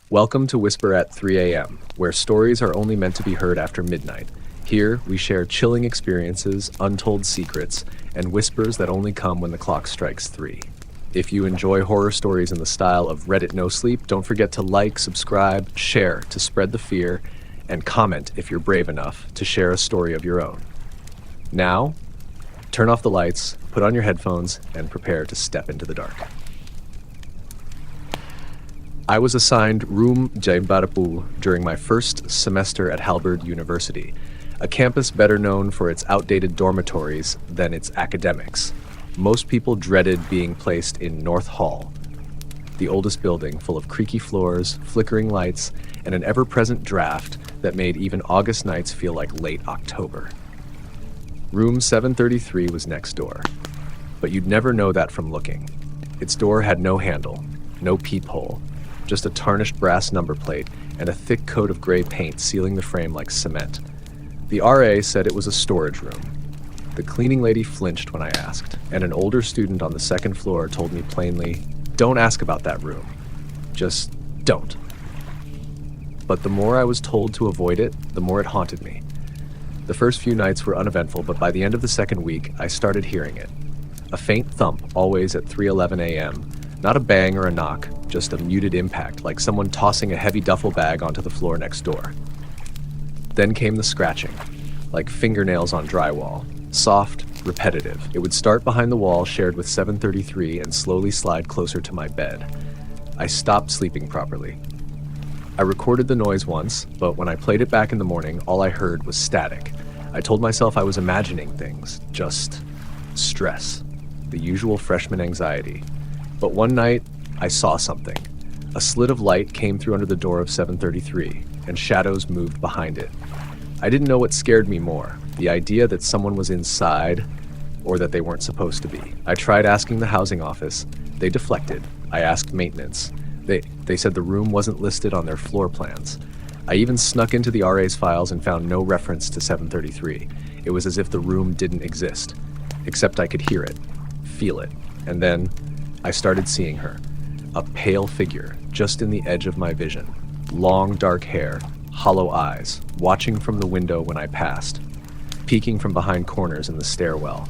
Welcome to Whisper at 3 a.m., where stories are only meant to be heard after midnight. Here, we share chilling experiences, untold secrets, and whispers that only come when the clock strikes 3. If you enjoy horror stories in the style of Reddit No Sleep, don't forget to like, subscribe, share to spread the fear, and comment if you're brave enough to share a story of your own. Now, turn off the lights, put on your headphones, and prepare to step into the dark. I was assigned Room Jaibarapu during my first semester at Halberd University, a campus better known for its outdated dormitories than its academics. Most people dreaded being placed in North Hall, the oldest building full of creaky floors, flickering lights, and an ever-present draft that made even August nights feel like late October. Room 733 was next door, but you'd never know that from looking. Its door had no handle, no peephole, just a tarnished brass number plate and a thick coat of gray paint sealing the frame like cement. The RA said it was a storage room. The cleaning lady flinched when I asked, and an older student on the second floor told me plainly, "Don't ask about that room. Just don't." But the more I was told to avoid it, the more it haunted me. The first few nights were uneventful, but by the end of the second week, I started hearing it. A faint thump, always at 3:11 a.m., not a bang or a knock, just a muted impact, like someone tossing a heavy duffel bag onto the floor next door. Then came the scratching, like fingernails on drywall, soft, repetitive. It would start behind the wall shared with 733 and slowly slide closer to my bed. I stopped sleeping properly. I recorded the noise once, but when I played it back in the morning, all I heard was static. I told myself I was imagining things, just stress, the usual freshman anxiety. But one night, I saw something. A slit of light came through under the door of 733, and shadows moved behind it. I didn't know what scared me more, the idea that someone was inside, or that they weren't supposed to be. I tried asking the housing office. They deflected. I asked maintenance. They said the room wasn't listed on their floor plans. I even snuck into the RA's files and found no reference to 733. It was as if the room didn't exist, except I could hear it, feel it, and then I started seeing her, a pale figure just in the edge of my vision, long dark hair, hollow eyes, watching from the window when I passed, peeking from behind corners in the stairwell.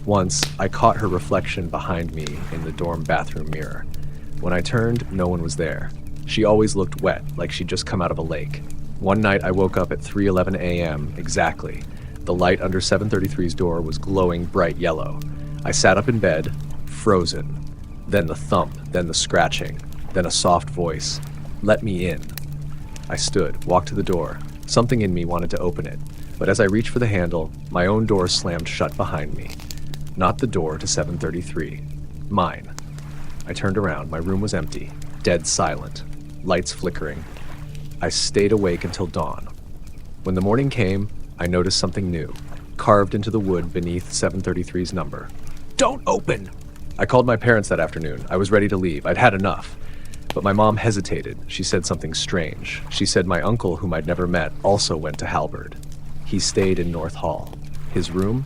Once, I caught her reflection behind me in the dorm bathroom mirror. When I turned, no one was there. She always looked wet, like she'd just come out of a lake. One night, I woke up at 3:11 a.m. exactly. The light under 733's door was glowing bright yellow. I sat up in bed, frozen. Then the thump, then the scratching, then a soft voice. "Let me in." I stood, walked to the door. Something in me wanted to open it, but as I reached for the handle, my own door slammed shut behind me. Not the door to 733. Mine. I turned around. My room was empty, dead silent, lights flickering. I stayed awake until dawn. When the morning came, I noticed something new, carved into the wood beneath 733's number. "Don't open!" I called my parents that afternoon. I was ready to leave. I'd had enough. But my mom hesitated. She said something strange. She said my uncle, whom I'd never met, also went to Halberd. He stayed in North Hall. His room?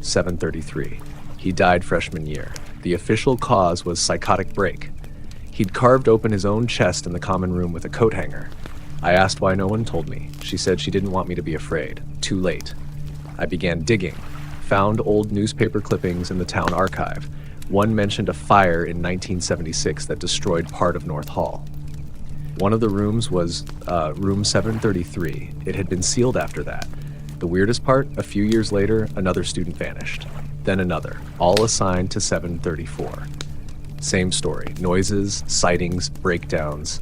733. He died freshman year. The official cause was psychotic break. He'd carved open his own chest in the common room with a coat hanger. I asked why no one told me. She said she didn't want me to be afraid. Too late. I began digging. Found old newspaper clippings in the town archive. One mentioned a fire in 1976 that destroyed part of North Hall. One of the rooms was room 733. It had been sealed after that. The weirdest part, a few years later, another student vanished. Then another, all assigned to 734. Same story, noises, sightings, breakdowns.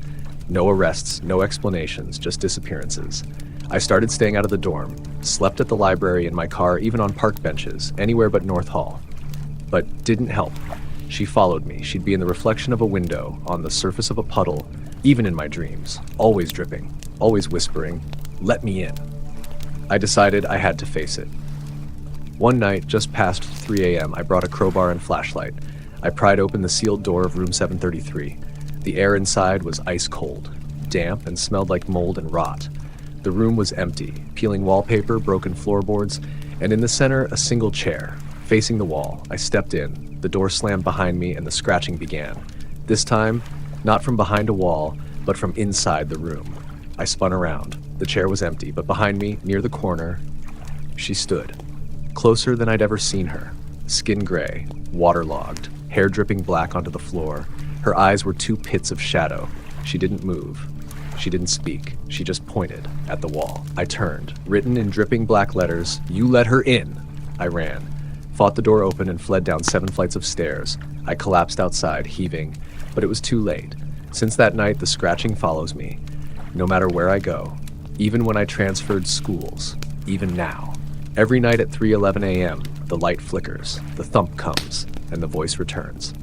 No arrests, no explanations, just disappearances. I started staying out of the dorm, slept at the library, in my car, even on park benches, anywhere but North Hall. But didn't help. She followed me. She'd be in the reflection of a window, on the surface of a puddle, even in my dreams, always dripping, always whispering, "Let me in." I decided I had to face it. One night, just past 3 a.m., I brought a crowbar and flashlight. I pried open the sealed door of room 733. The air inside was ice cold, damp, and smelled like mold and rot. The room was empty, peeling wallpaper, broken floorboards, and in the center, a single chair. Facing the wall, I stepped in. The door slammed behind me and the scratching began. This time, not from behind a wall, but from inside the room. I spun around. The chair was empty, but behind me, near the corner, she stood. Closer than I'd ever seen her. Skin gray, waterlogged, hair dripping black onto the floor. Her eyes were two pits of shadow. She didn't move. She didn't speak. She just pointed at the wall. I turned. Written in dripping black letters, "You let her in." I ran, fought the door open, and fled down 7 flights of stairs. I collapsed outside, heaving, but it was too late. Since that night, the scratching follows me, no matter where I go, even when I transferred schools, even now. Every night at 3:11 a.m., the light flickers, the thump comes, and the voice returns.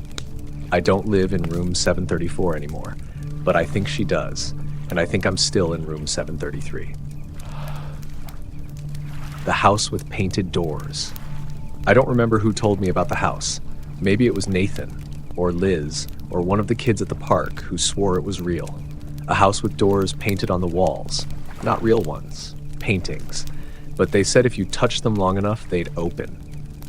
I don't live in room 734 anymore, but I think she does, and I think I'm still in room 733. The house with painted doors. I don't remember who told me about the house. Maybe it was Nathan, or Liz, or one of the kids at the park who swore it was real. A house with doors painted on the walls. Not real ones, paintings. But they said if you touched them long enough, they'd open.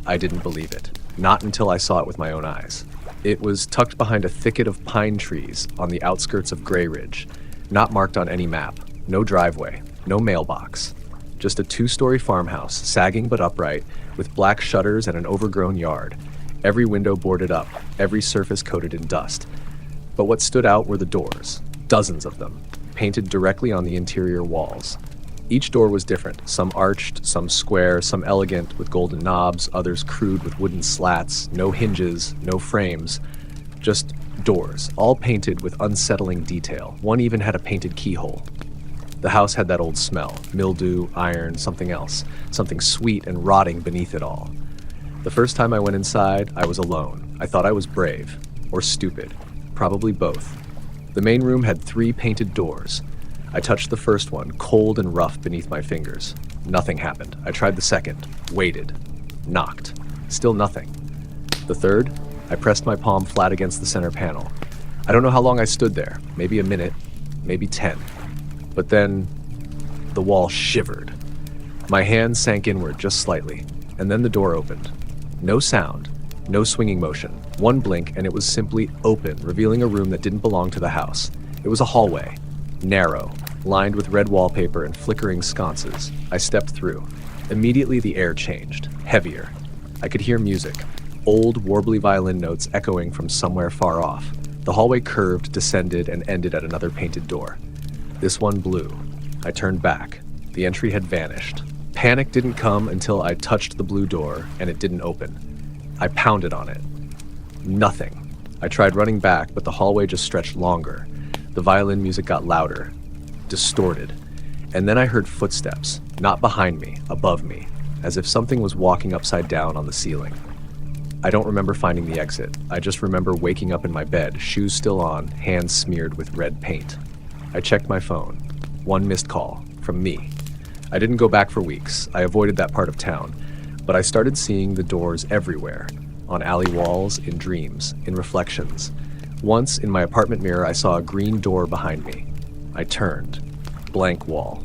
I didn't believe it. Not until I saw it with my own eyes. It was tucked behind a thicket of pine trees on the outskirts of Gray Ridge, not marked on any map. No driveway, no mailbox. Just a 2-story farmhouse, sagging but upright, with black shutters and an overgrown yard. Every window boarded up, every surface coated in dust. But what stood out were the doors, dozens of them, painted directly on the interior walls. Each door was different, some arched, some square, some elegant with golden knobs, others crude with wooden slats, no hinges, no frames, just doors, all painted with unsettling detail. One even had a painted keyhole. The house had that old smell, mildew, iron, something else, something sweet and rotting beneath it all. The first time I went inside, I was alone. I thought I was brave, or stupid, probably both. The main room had 3 painted doors. I touched the first one, cold and rough beneath my fingers. Nothing happened. I tried the second, waited, knocked. Still nothing. The third, I pressed my palm flat against the center panel. I don't know how long I stood there, maybe a minute, maybe 10. But then, the wall shivered. My hand sank inward just slightly, and then the door opened. No sound, no swinging motion. One blink, and it was simply open, revealing a room that didn't belong to the house. It was a hallway. Narrow, lined with red wallpaper and flickering sconces. I stepped through. Immediately the air changed, heavier. I could hear music, old warbly violin notes echoing from somewhere far off. The hallway curved, descended, and ended at another painted door. This one blew. I turned back. The entry had vanished. Panic didn't come until I touched the blue door, and it didn't open. I pounded on it. Nothing. I tried running back, but the hallway just stretched longer. The violin music got louder, distorted, and then I heard footsteps, not behind me, above me, as if something was walking upside down on the ceiling. I don't remember finding the exit. I just remember waking up in my bed, shoes still on, hands smeared with red paint. I checked my phone. 1 missed call, from me. I didn't go back for weeks. I avoided that part of town, but I started seeing the doors everywhere, on alley walls, in dreams, in reflections. Once, in my apartment mirror, I saw a green door behind me. I turned. Blank wall.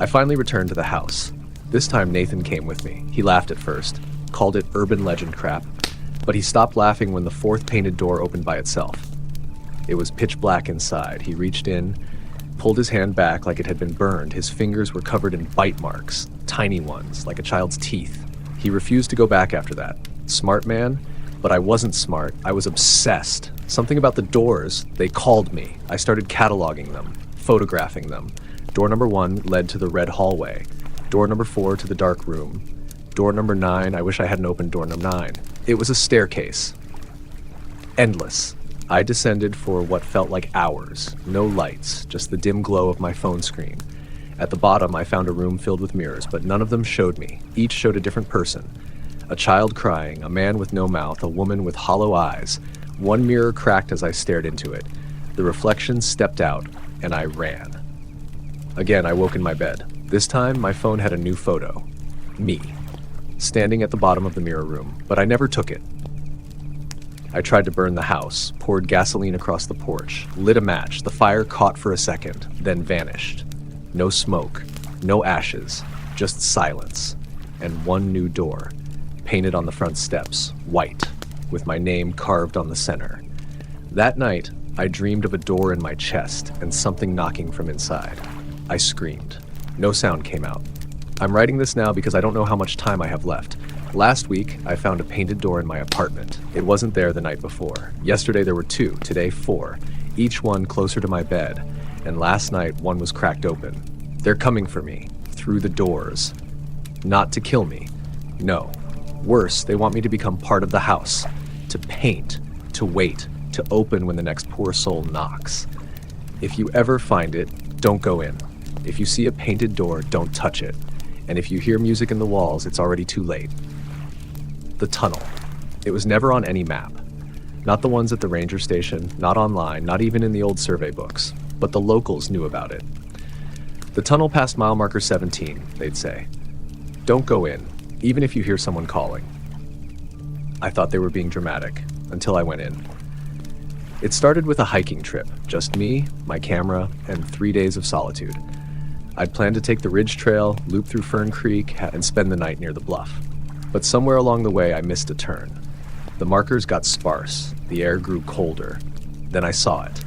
I finally returned to the house. This time Nathan came with me. He laughed at first, called it urban legend crap, but he stopped laughing when the 4th painted door opened by itself. It was pitch black inside. He reached in, pulled his hand back like it had been burned. His fingers were covered in bite marks, tiny ones, like a child's teeth. He refused to go back after that. Smart man? But I wasn't smart. I was obsessed. Something about the doors, they called me. I started cataloging them, photographing them. Door number 1 led to the red hallway. Door number 4 to the dark room. Door number 9, I wish I hadn't opened door number 9. It was a staircase. Endless. I descended for what felt like hours. No lights, just the dim glow of my phone screen. At the bottom, I found a room filled with mirrors, but none of them showed me. Each showed a different person. A child crying, a man with no mouth, a woman with hollow eyes. One mirror cracked as I stared into it. The reflection stepped out, and I ran. Again, I woke in my bed. This time, my phone had a new photo. Me. Standing at the bottom of the mirror room, but I never took it. I tried to burn the house, poured gasoline across the porch, lit a match. The fire caught for a second, then vanished. No smoke, no ashes, just silence, and one new door. Painted on the front steps, white, with my name carved on the center. That night, I dreamed of a door in my chest and something knocking from inside. I screamed. No sound came out. I'm writing this now because I don't know how much time I have left. Last week, I found a painted door in my apartment. It wasn't there the night before. Yesterday there were 2, today 4, each one closer to my bed, and last night one was cracked open. They're coming for me, through the doors. Not to kill me. No. Worse, they want me to become part of the house, to paint, to wait, to open when the next poor soul knocks. If you ever find it, don't go in. If you see a painted door, don't touch it. And if you hear music in the walls, it's already too late. The tunnel. It was never on any map. Not the ones at the ranger station, not online, not even in the old survey books. But the locals knew about it. The tunnel past mile marker 17, they'd say. Don't go in, even if you hear someone calling. I thought they were being dramatic, until I went in. It started with a hiking trip, just me, my camera, and 3 days of solitude. I'd planned to take the Ridge Trail, loop through Fern Creek, and spend the night near the bluff. But somewhere along the way, I missed a turn. The markers got sparse, the air grew colder. Then I saw it.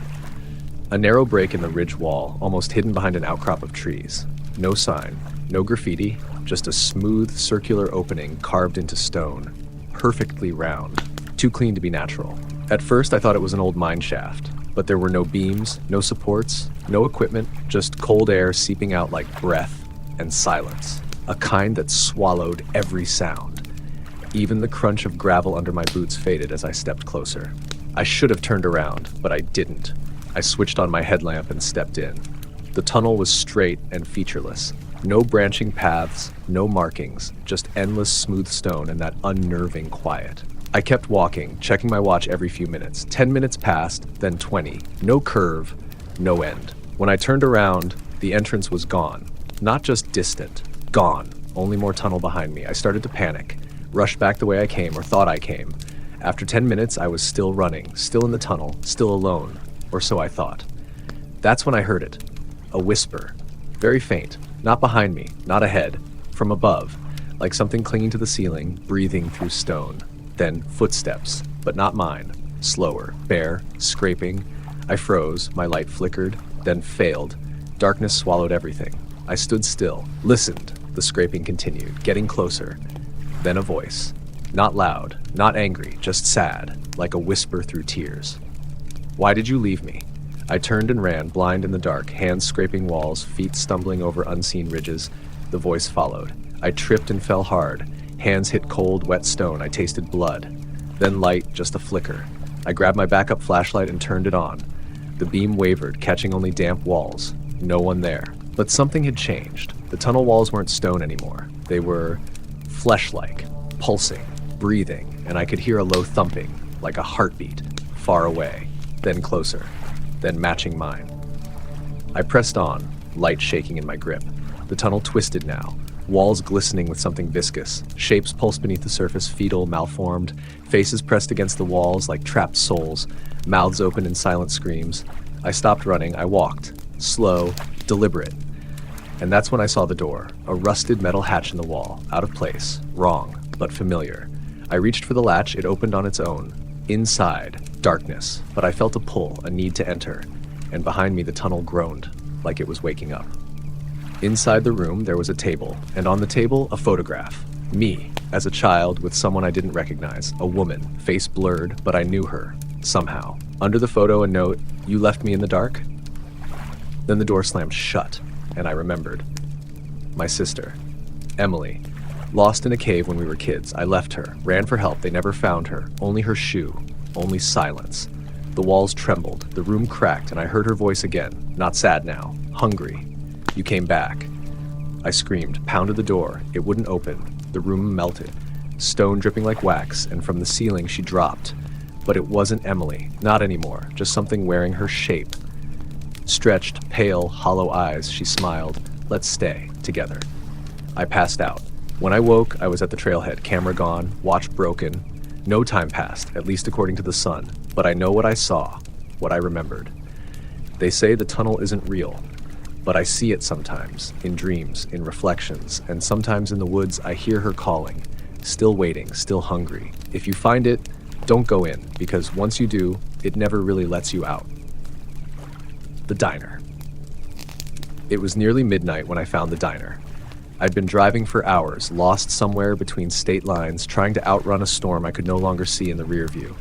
A narrow break in the ridge wall, almost hidden behind an outcrop of trees. No sign, no graffiti, just a smooth, circular opening carved into stone. Perfectly round, too clean to be natural. At first, I thought it was an old mine shaft, but there were no beams, no supports, no equipment, just cold air seeping out like breath and silence. A kind that swallowed every sound. Even the crunch of gravel under my boots faded as I stepped closer. I should have turned around, but I didn't. I switched on my headlamp and stepped in. The tunnel was straight and featureless. No branching paths, no markings, just endless smooth stone and that unnerving quiet. I kept walking, checking my watch every few minutes. 10 minutes passed, then 20. No curve, no end. When I turned around, the entrance was gone. Not just distant, gone. Only more tunnel behind me. I started to panic, rushed back the way I came, or thought I came. After 10 minutes, I was still running, still in the tunnel, still alone, or so I thought. That's when I heard it. A whisper. Very faint. Not behind me, not ahead. From above, like something clinging to the ceiling, breathing through stone. Then footsteps, but not mine. Slower, bare, scraping. I froze, my light flickered, then failed. Darkness swallowed everything. I stood still, listened. The scraping continued, getting closer. Then a voice. Not loud, not angry, just sad, like a whisper through tears. Why did you leave me? I turned and ran, blind in the dark, hands scraping walls, feet stumbling over unseen ridges. The voice followed. I tripped and fell hard. Hands hit cold, wet stone. I tasted blood. Then light, just a flicker. I grabbed my backup flashlight and turned it on. The beam wavered, catching only damp walls. No one there. But something had changed. The tunnel walls weren't stone anymore. They were flesh-like, pulsing, breathing, and I could hear a low thumping, like a heartbeat, far away, then closer, then matching mine. I pressed on, light shaking in my grip. The tunnel twisted now. Walls glistening with something viscous, shapes pulsed beneath the surface, fetal, malformed, faces pressed against the walls like trapped souls, mouths open in silent screams. I stopped running, I walked, slow, deliberate. And that's when I saw the door, a rusted metal hatch in the wall, out of place, wrong, but familiar. I reached for the latch, it opened on its own. Inside, darkness, but I felt a pull, a need to enter, and behind me the tunnel groaned, like it was waking up. Inside the room, there was a table, and on the table, a photograph. Me, as a child, with someone I didn't recognize. A woman, face blurred, but I knew her, somehow. Under the photo, a note, "You left me in the dark?" Then the door slammed shut, and I remembered. My sister, Emily, lost in a cave when we were kids. I left her, ran for help, they never found her. Only her shoe, only silence. The walls trembled, the room cracked, and I heard her voice again, not sad now, hungry. "You came back." I screamed, pounded the door. It wouldn't open. The room melted. Stone dripping like wax, and from the ceiling she dropped. But it wasn't Emily, not anymore, just something wearing her shape. Stretched, pale, hollow eyes, she smiled. "Let's stay, together." I passed out. When I woke, I was at the trailhead, camera gone, watch broken. No time passed, at least according to the sun, but I know what I saw, what I remembered. They say the tunnel isn't real. But I see it sometimes, in dreams, in reflections, and sometimes in the woods I hear her calling, still waiting, still hungry. If you find it, don't go in, because once you do, it never really lets you out. The diner. It was nearly midnight when I found the diner. I'd been driving for hours, lost somewhere between state lines, trying to outrun a storm I could no longer see in the rear view.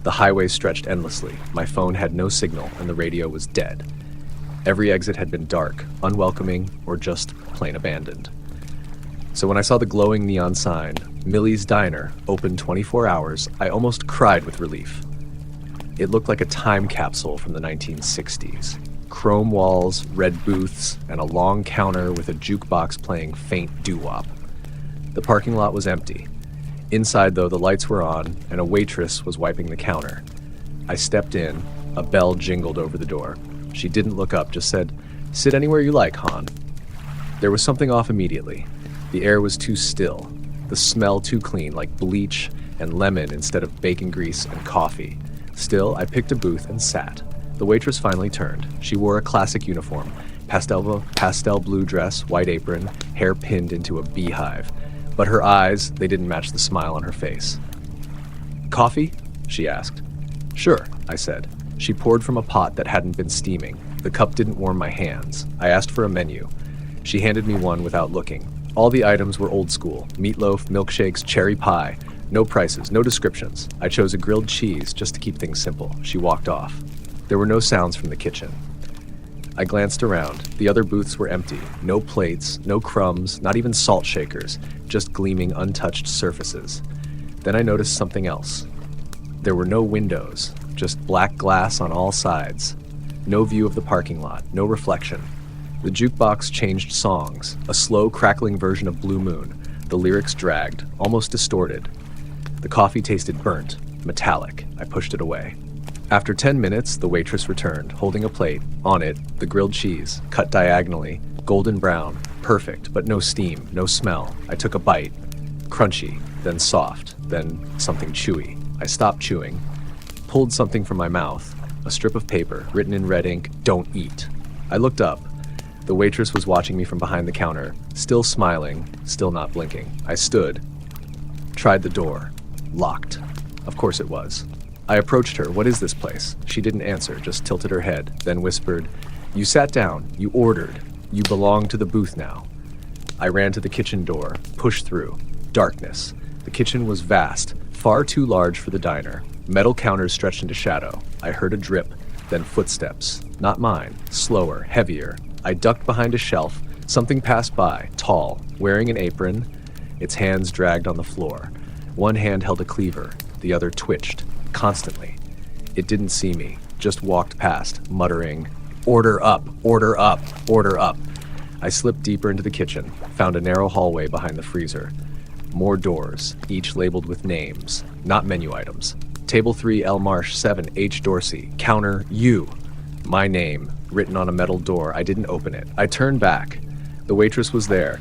The highway stretched endlessly. My phone had no signal, and the radio was dead. Every exit had been dark, unwelcoming, or just plain abandoned. So when I saw the glowing neon sign, Millie's Diner, open 24 hours, I almost cried with relief. It looked like a time capsule from the 1960s. Chrome walls, red booths, and a long counter with a jukebox playing faint doo-wop. The parking lot was empty. Inside, though, the lights were on, and a waitress was wiping the counter. I stepped in. A bell jingled over the door. She didn't look up, just said, "Sit anywhere you like, Han." There was something off immediately. The air was too still. The smell too clean, like bleach and lemon instead of bacon grease and coffee. Still, I picked a booth and sat. The waitress finally turned. She wore a classic uniform, pastel blue dress, white apron, hair pinned into a beehive. But her eyes, they didn't match the smile on her face. "Coffee?" she asked. "Sure," I said. She poured from a pot that hadn't been steaming. The cup didn't warm my hands. I asked for a menu. She handed me one without looking. All the items were old school: meatloaf, milkshakes, cherry pie. No prices, no descriptions. I chose a grilled cheese just to keep things simple. She walked off. There were no sounds from the kitchen. I glanced around. The other booths were empty. No plates, no crumbs, not even salt shakers, just gleaming, untouched surfaces. Then I noticed something else. There were no windows, just black glass on all sides. No view of the parking lot, no reflection. The jukebox changed songs, a slow, crackling version of Blue Moon. The lyrics dragged, almost distorted. The coffee tasted burnt, metallic. I pushed it away. After 10 minutes, the waitress returned, holding a plate. On it, the grilled cheese, cut diagonally, golden brown, perfect, but no steam, no smell. I took a bite. Crunchy, then soft, then something chewy. I stopped chewing, pulled something from my mouth, a strip of paper, written in red ink, "Don't eat." I looked up. The waitress was watching me from behind the counter, still smiling, still not blinking. I stood, tried the door. Locked. Of course it was. I approached her. "What is this place?" She didn't answer, just tilted her head, then whispered, "You sat down. You ordered. You belong to the booth now." I ran to the kitchen door, pushed through. Darkness. The kitchen was vast, far too large for the diner. Metal counters stretched into shadow. I heard a drip, then footsteps. Not mine. Slower, heavier. I ducked behind a shelf. Something passed by, tall, wearing an apron. Its hands dragged on the floor. One hand held a cleaver. The other twitched, constantly. It didn't see me, just walked past, muttering, "Order up, order up, order up." I slipped deeper into the kitchen, found a narrow hallway behind the freezer. More doors, each labeled with names, not menu items. Table 3, L. Marsh, 7, H. Dorsey. Counter, U. My name, written on a metal door. I didn't open it. I turned back. The waitress was there,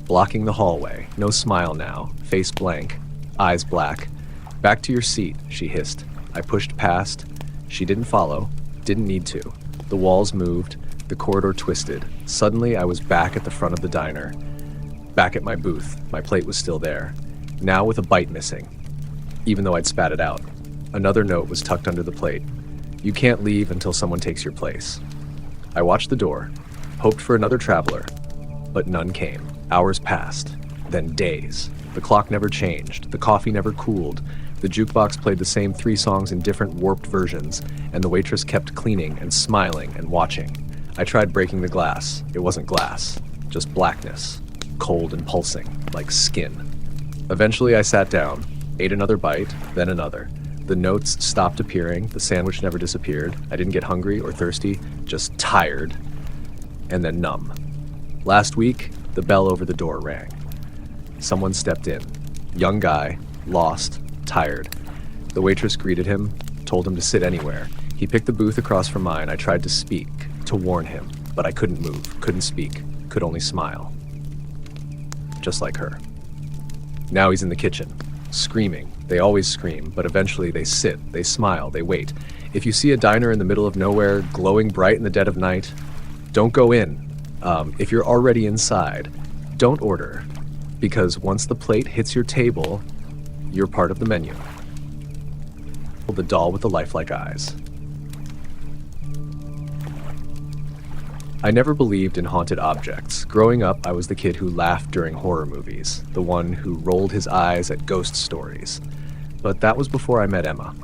blocking the hallway. No smile now, face blank, eyes black. "Back to your seat," she hissed. I pushed past. She didn't follow, didn't need to. The walls moved, the corridor twisted. Suddenly, I was back at the front of the diner. Back at my booth. My plate was still there, now with a bite missing, even though I'd spat it out. Another note was tucked under the plate. "You can't leave until someone takes your place." I watched the door, hoped for another traveler, but none came. Hours passed, then days. The clock never changed, the coffee never cooled. The jukebox played the same 3 songs in different warped versions, and the waitress kept cleaning and smiling and watching. I tried breaking the glass. It wasn't glass, just blackness, cold and pulsing, like skin. Eventually I sat down, ate another bite, then another. The notes stopped appearing, the sandwich never disappeared. I didn't get hungry or thirsty, just tired, and then numb. Last week, the bell over the door rang. Someone stepped in. Young guy, lost, tired. The waitress greeted him, told him to sit anywhere. He picked the booth across from mine. I tried to speak, to warn him, but I couldn't move, couldn't speak, could only smile. Just like her. Now he's in the kitchen, screaming. They always scream, but eventually they sit, they smile, they wait. If you see a diner in the middle of nowhere, glowing bright in the dead of night, don't go in. If you're already inside, don't order, because once the plate hits your table, you're part of the menu. The doll with the lifelike eyes. I never believed in haunted objects. Growing up, I was the kid who laughed during horror movies, the one who rolled his eyes at ghost stories. But that was before I met Emma.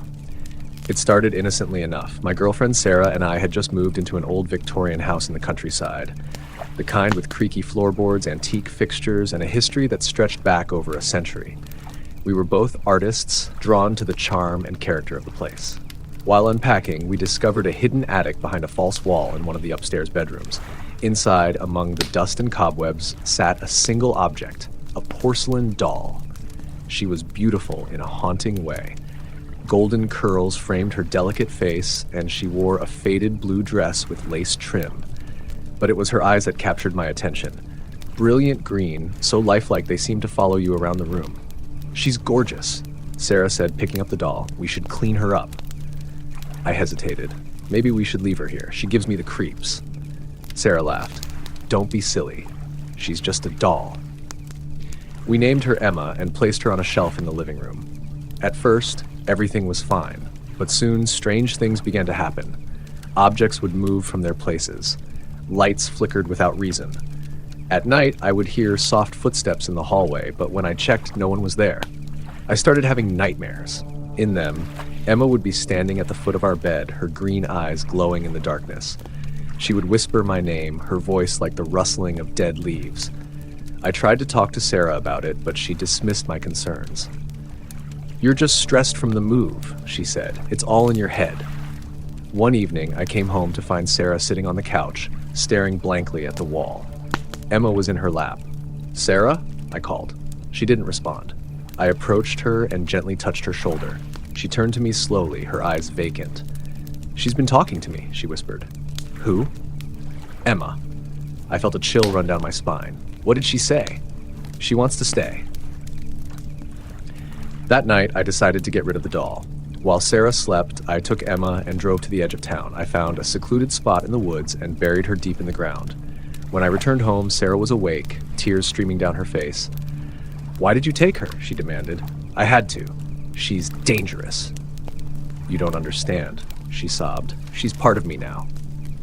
It started innocently enough. My girlfriend Sarah and I had just moved into an old Victorian house in the countryside, the kind with creaky floorboards, antique fixtures, and a history that stretched back over a century. We were both artists, drawn to the charm and character of the place. While unpacking, we discovered a hidden attic behind a false wall in one of the upstairs bedrooms. Inside, among the dust and cobwebs, sat a single object, a porcelain doll. She was beautiful in a haunting way. Golden curls framed her delicate face, and she wore a faded blue dress with lace trim. But it was her eyes that captured my attention. Brilliant green, so lifelike they seemed to follow you around the room. "She's gorgeous," Sarah said, picking up the doll. "We should clean her up." I hesitated. "Maybe we should leave her here. She gives me the creeps." Sarah laughed. "Don't be silly. She's just a doll." We named her Emma and placed her on a shelf in the living room. At first, everything was fine, but soon strange things began to happen. Objects would move from their places. Lights flickered without reason. At night, I would hear soft footsteps in the hallway, but when I checked, no one was there. I started having nightmares. In them, Emma would be standing at the foot of our bed, her green eyes glowing in the darkness. She would whisper my name, her voice like the rustling of dead leaves. I tried to talk to Sarah about it, but she dismissed my concerns. "You're just stressed from the move," she said. "It's all in your head." One evening, I came home to find Sarah sitting on the couch, staring blankly at the wall. Emma was in her lap. "Sarah?" I called. She didn't respond. I approached her and gently touched her shoulder. She turned to me slowly, her eyes vacant. "She's been talking to me," she whispered. "Who?" "Emma." I felt a chill run down my spine. "What did she say?" "She wants to stay." That night, I decided to get rid of the doll. While Sarah slept, I took Emma and drove to the edge of town. I found a secluded spot in the woods and buried her deep in the ground. When I returned home, Sarah was awake, tears streaming down her face. "Why did you take her?" she demanded. "I had to. She's dangerous." "You don't understand," she sobbed. "She's part of me now."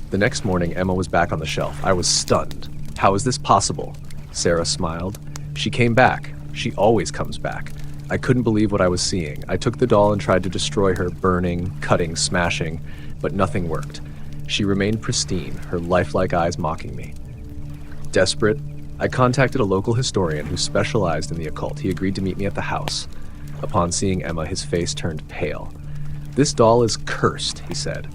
The next morning, Emma was back on the shelf. I was stunned. "How is this possible?" Sarah smiled. "She came back. She always comes back." I couldn't believe what I was seeing. I took the doll and tried to destroy her, burning, cutting, smashing, but nothing worked. She remained pristine, her lifelike eyes mocking me. Desperate, I contacted a local historian who specialized in the occult. He agreed to meet me at the house. Upon seeing Emma, his face turned pale. "This doll is cursed," he said.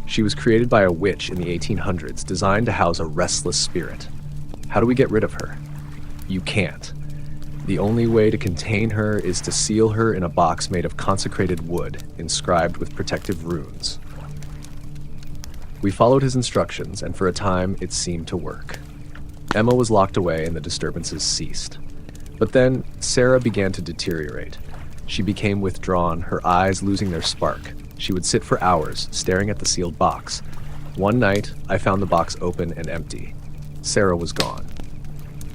"She was created by a witch in the 1800s, designed to house a restless spirit. How do we get rid of her?" "You can't. The only way to contain her is to seal her in a box made of consecrated wood, inscribed with protective runes." We followed his instructions, and for a time it seemed to work. Emma was locked away and the disturbances ceased. But then Sarah began to deteriorate. She became withdrawn, her eyes losing their spark. She would sit for hours, staring at the sealed box. One night, I found the box open and empty. Sarah was gone.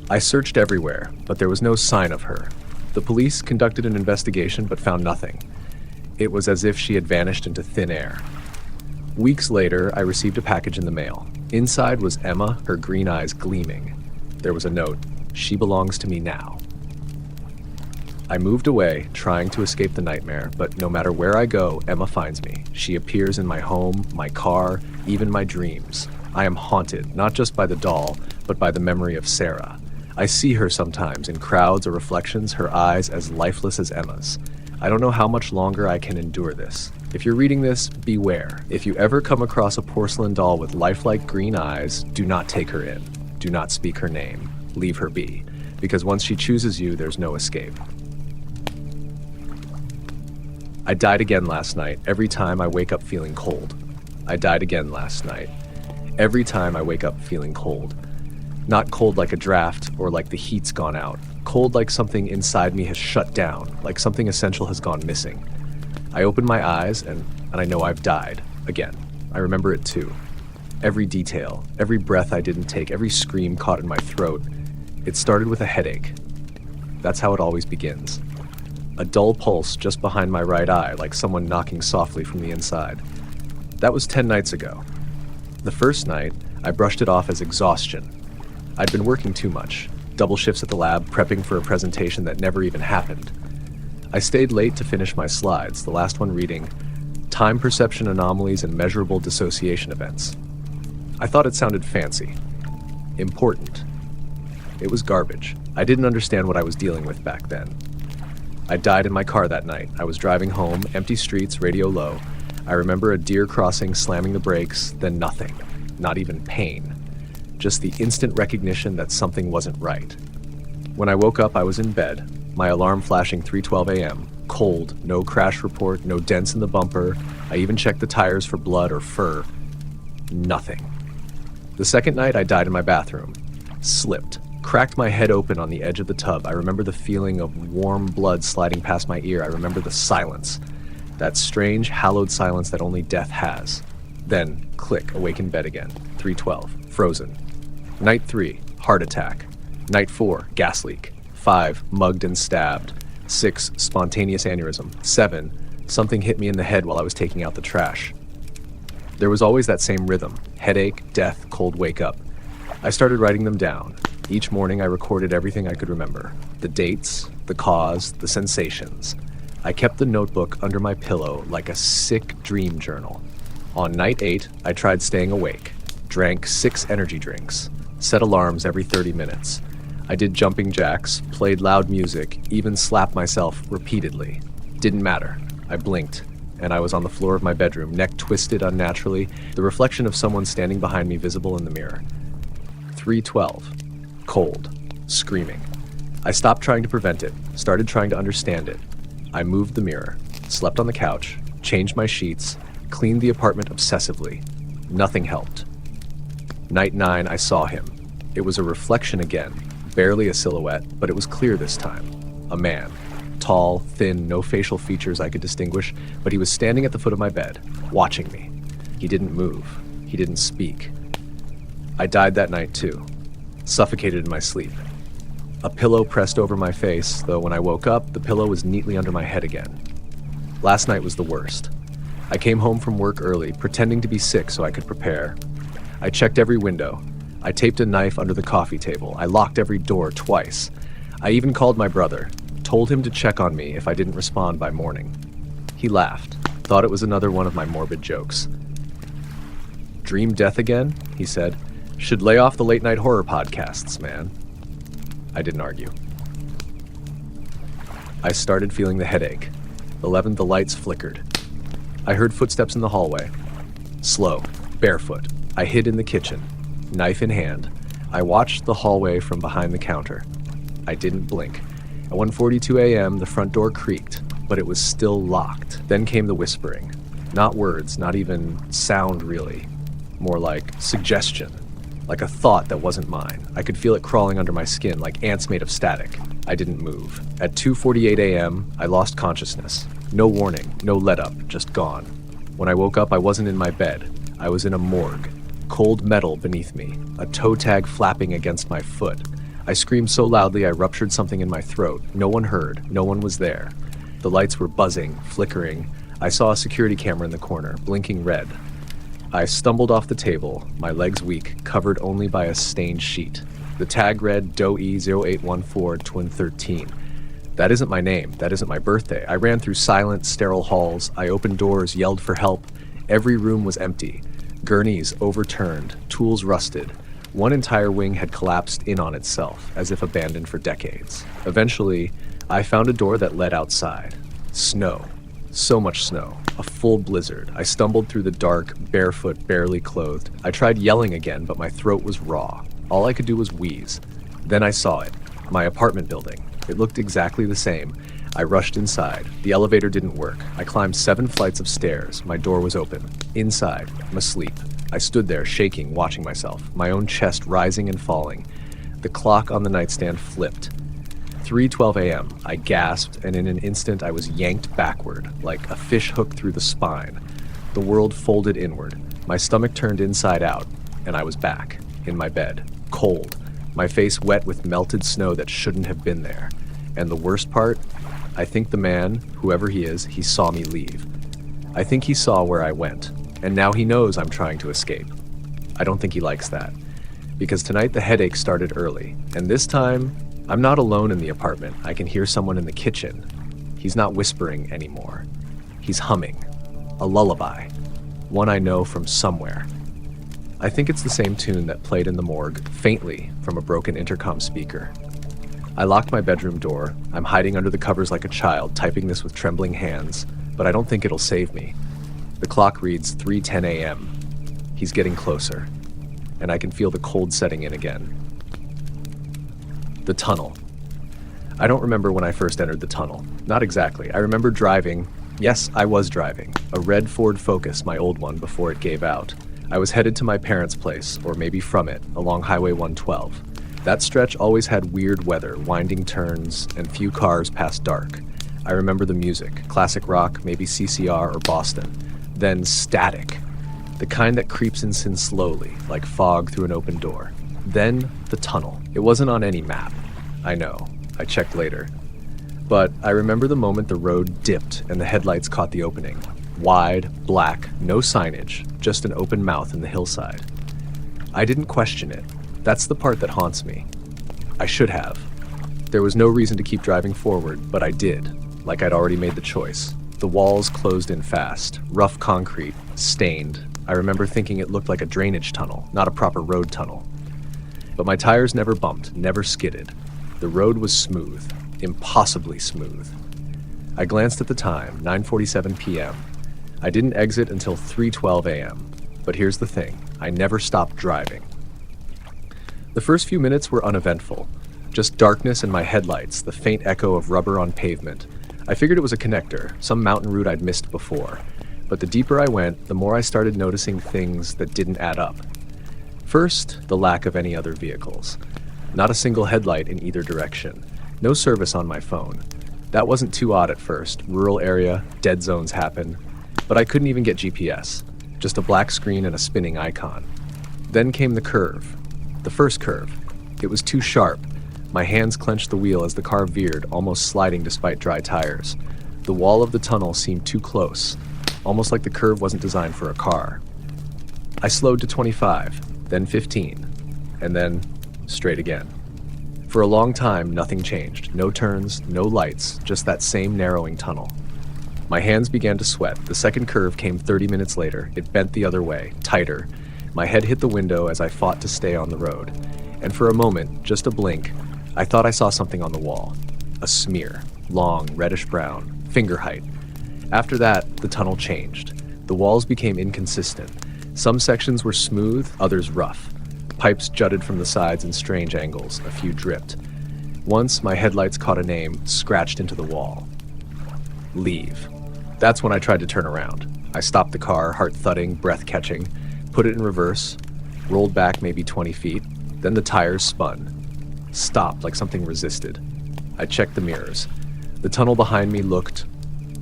I searched everywhere, but there was no sign of her. The police conducted an investigation but found nothing. It was as if she had vanished into thin air. Weeks later, I received a package in the mail. Inside was Emma, her green eyes gleaming. There was a note, "She belongs to me now." I moved away, trying to escape the nightmare, but no matter where I go, Emma finds me. She appears in my home, my car, even my dreams. I am haunted, not just by the doll, but by the memory of Sarah. I see her sometimes in crowds or reflections, her eyes as lifeless as Emma's. I don't know how much longer I can endure this. If you're reading this, beware. If you ever come across a porcelain doll with lifelike green eyes, do not take her in. Do not speak her name. Leave her be. Because once she chooses you, there's no escape. I died again last night, every time I wake up feeling cold. I died again last night. Every time I wake up feeling cold. Not cold like a draft or like the heat's gone out. Cold like something inside me has shut down, like something essential has gone missing. I open my eyes and I know I've died. Again. I remember it too. Every detail, every breath I didn't take, every scream caught in my throat. It started with a headache. That's how it always begins. A dull pulse just behind my right eye, like someone knocking softly from the inside. That was 10 nights ago. The first night, I brushed it off as exhaustion. I'd been working too much, double shifts at the lab, prepping for a presentation that never even happened. I stayed late to finish my slides, the last one reading, Time Perception Anomalies and Measurable Dissociation Events. I thought it sounded fancy. Important. It was garbage. I didn't understand what I was dealing with back then. I died in my car that night. I was driving home, empty streets, radio low. I remember a deer crossing, slamming the brakes, then nothing. Not even pain. Just the instant recognition that something wasn't right. When I woke up, I was in bed, my alarm flashing 3:12 a.m., cold, no crash report, no dents in the bumper. I even checked the tires for blood or fur. Nothing. The second night, I died in my bathroom. Slipped. Cracked my head open on the edge of the tub. I remember the feeling of warm blood sliding past my ear. I remember the silence. That strange, hallowed silence that only death has. Then, click, awake in bed again. 3:12, frozen. Night 3, heart attack. Night 4, gas leak. 5, mugged and stabbed. 6, spontaneous aneurysm. 7, something hit me in the head while I was taking out the trash. There was always that same rhythm. Headache, death, cold wake up. I started writing them down. Each morning I recorded everything I could remember. The dates, the cause, the sensations. I kept the notebook under my pillow like a sick dream journal. On night 8, I tried staying awake. Drank 6 energy drinks. Set alarms every 30 minutes. I did jumping jacks, played loud music, even slapped myself repeatedly. Didn't matter. I blinked, and I was on the floor of my bedroom, neck twisted unnaturally, the reflection of someone standing behind me visible in the mirror. 3:12. Cold. Screaming. I stopped trying to prevent it, started trying to understand it. I moved the mirror, slept on the couch, changed my sheets, cleaned the apartment obsessively. Nothing helped. Night 9, I saw him. It was a reflection again, barely a silhouette, but it was clear this time. A man. Tall, thin, no facial features I could distinguish, but he was standing at the foot of my bed, watching me. He didn't move. He didn't speak. I died that night too. Suffocated in my sleep. A pillow pressed over my face, though when I woke up, the pillow was neatly under my head again. Last night was the worst. I came home from work early, pretending to be sick so I could prepare. I checked every window. I taped a knife under the coffee table. I locked every door twice. I even called my brother, told him to check on me if I didn't respond by morning. He laughed, thought it was another one of my morbid jokes. Dream death again? He said. Should lay off the late night horror podcasts, man. I didn't argue. I started feeling the headache. 11, the lights flickered. I heard footsteps in the hallway. Slow, barefoot. I hid in the kitchen, knife in hand. I watched the hallway from behind the counter. I didn't blink. At 1:42 a.m., the front door creaked, but it was still locked. Then came the whispering. Not words, not even sound really. More like suggestion. Like a thought that wasn't mine. I could feel it crawling under my skin like ants made of static. I didn't move. At 2:48 a.m., I lost consciousness. No warning, no let-up, just gone. When I woke up, I wasn't in my bed. I was in a morgue. Cold metal beneath me, a toe tag flapping against my foot. I screamed so loudly I ruptured something in my throat. No one heard, no one was there. The lights were buzzing, flickering. I saw a security camera in the corner, blinking red. I stumbled off the table, my legs weak, covered only by a stained sheet. The tag read DOE0814 Twin 13. That isn't my name, that isn't my birthday. I ran through silent, sterile halls. I opened doors, yelled for help. Every room was empty. Gurneys overturned, tools rusted. One entire wing had collapsed in on itself, as if abandoned for decades. Eventually, I found a door that led outside. Snow. So much snow. A full blizzard. I stumbled through the dark, barefoot, barely clothed. I tried yelling again, but my throat was raw. All I could do was wheeze. Then I saw it. My apartment building. It looked exactly the same. I rushed inside. The elevator didn't work. I climbed 7 flights of stairs. My door was open. Inside, I'm asleep. I stood there, shaking, watching myself, my own chest rising and falling. The clock on the nightstand flipped. 3:12 a.m. I gasped, and in an instant I was yanked backward, like a fish hook through the spine. The world folded inward. My stomach turned inside out, and I was back, in my bed, cold, my face wet with melted snow that shouldn't have been there. And the worst part? I think the man, whoever he is, he saw me leave. I think he saw where I went, and now he knows I'm trying to escape. I don't think he likes that. Because tonight the headache started early, and this time, I'm not alone in the apartment. I can hear someone in the kitchen. He's not whispering anymore. He's humming. A lullaby. One I know from somewhere. I think it's the same tune that played in the morgue, faintly, from a broken intercom speaker. I locked my bedroom door. I'm hiding under the covers like a child, typing this with trembling hands, but I don't think it'll save me. The clock reads 3:10 a.m. He's getting closer, and I can feel the cold setting in again. The tunnel. I don't remember when I first entered the tunnel. Not exactly. I remember driving. Yes, I was driving. A red Ford Focus, my old one, before it gave out. I was headed to my parents' place, or maybe from it, along Highway 112. That stretch always had weird weather, winding turns, and few cars past dark. I remember the music, classic rock, maybe CCR or Boston. Then static, the kind that creeps in slowly, like fog through an open door. Then the tunnel. It wasn't on any map. I know, I checked later. But I remember the moment the road dipped and the headlights caught the opening. Wide, black, no signage, just an open mouth in the hillside. I didn't question it. That's the part that haunts me. I should have. There was no reason to keep driving forward, but I did, like I'd already made the choice. The walls closed in fast, rough concrete, stained. I remember thinking it looked like a drainage tunnel, not a proper road tunnel. But my tires never bumped, never skidded. The road was smooth, impossibly smooth. I glanced at the time, 9:47 p.m. I didn't exit until 3:12 a.m. But here's the thing, I never stopped driving. The first few minutes were uneventful. Just darkness and my headlights, the faint echo of rubber on pavement. I figured it was a connector, some mountain route I'd missed before. But the deeper I went, the more I started noticing things that didn't add up. First, the lack of any other vehicles. Not a single headlight in either direction. No service on my phone. That wasn't too odd at first. Rural area, dead zones happen. But I couldn't even get GPS. Just a black screen and a spinning icon. Then came the curve. The first curve. It was too sharp. My hands clenched the wheel as the car veered, almost sliding despite dry tires. The wall of the tunnel seemed too close, almost like the curve wasn't designed for a car. I slowed to 25, then 15, and then straight again. For a long time, nothing changed. No turns, no lights, just that same narrowing tunnel. My hands began to sweat. The second curve came 30 minutes later. It bent the other way, tighter. My head hit the window as I fought to stay on the road. And for a moment, just a blink, I thought I saw something on the wall. A smear, long, reddish-brown, finger height. After that, the tunnel changed. The walls became inconsistent. Some sections were smooth, others rough. Pipes jutted from the sides in strange angles, a few dripped. Once, my headlights caught a name scratched into the wall. Leave. That's when I tried to turn around. I stopped the car, heart thudding, breath catching, put it in reverse, rolled back maybe 20 feet, then the tires spun. Stopped like something resisted. I checked the mirrors. The tunnel behind me looked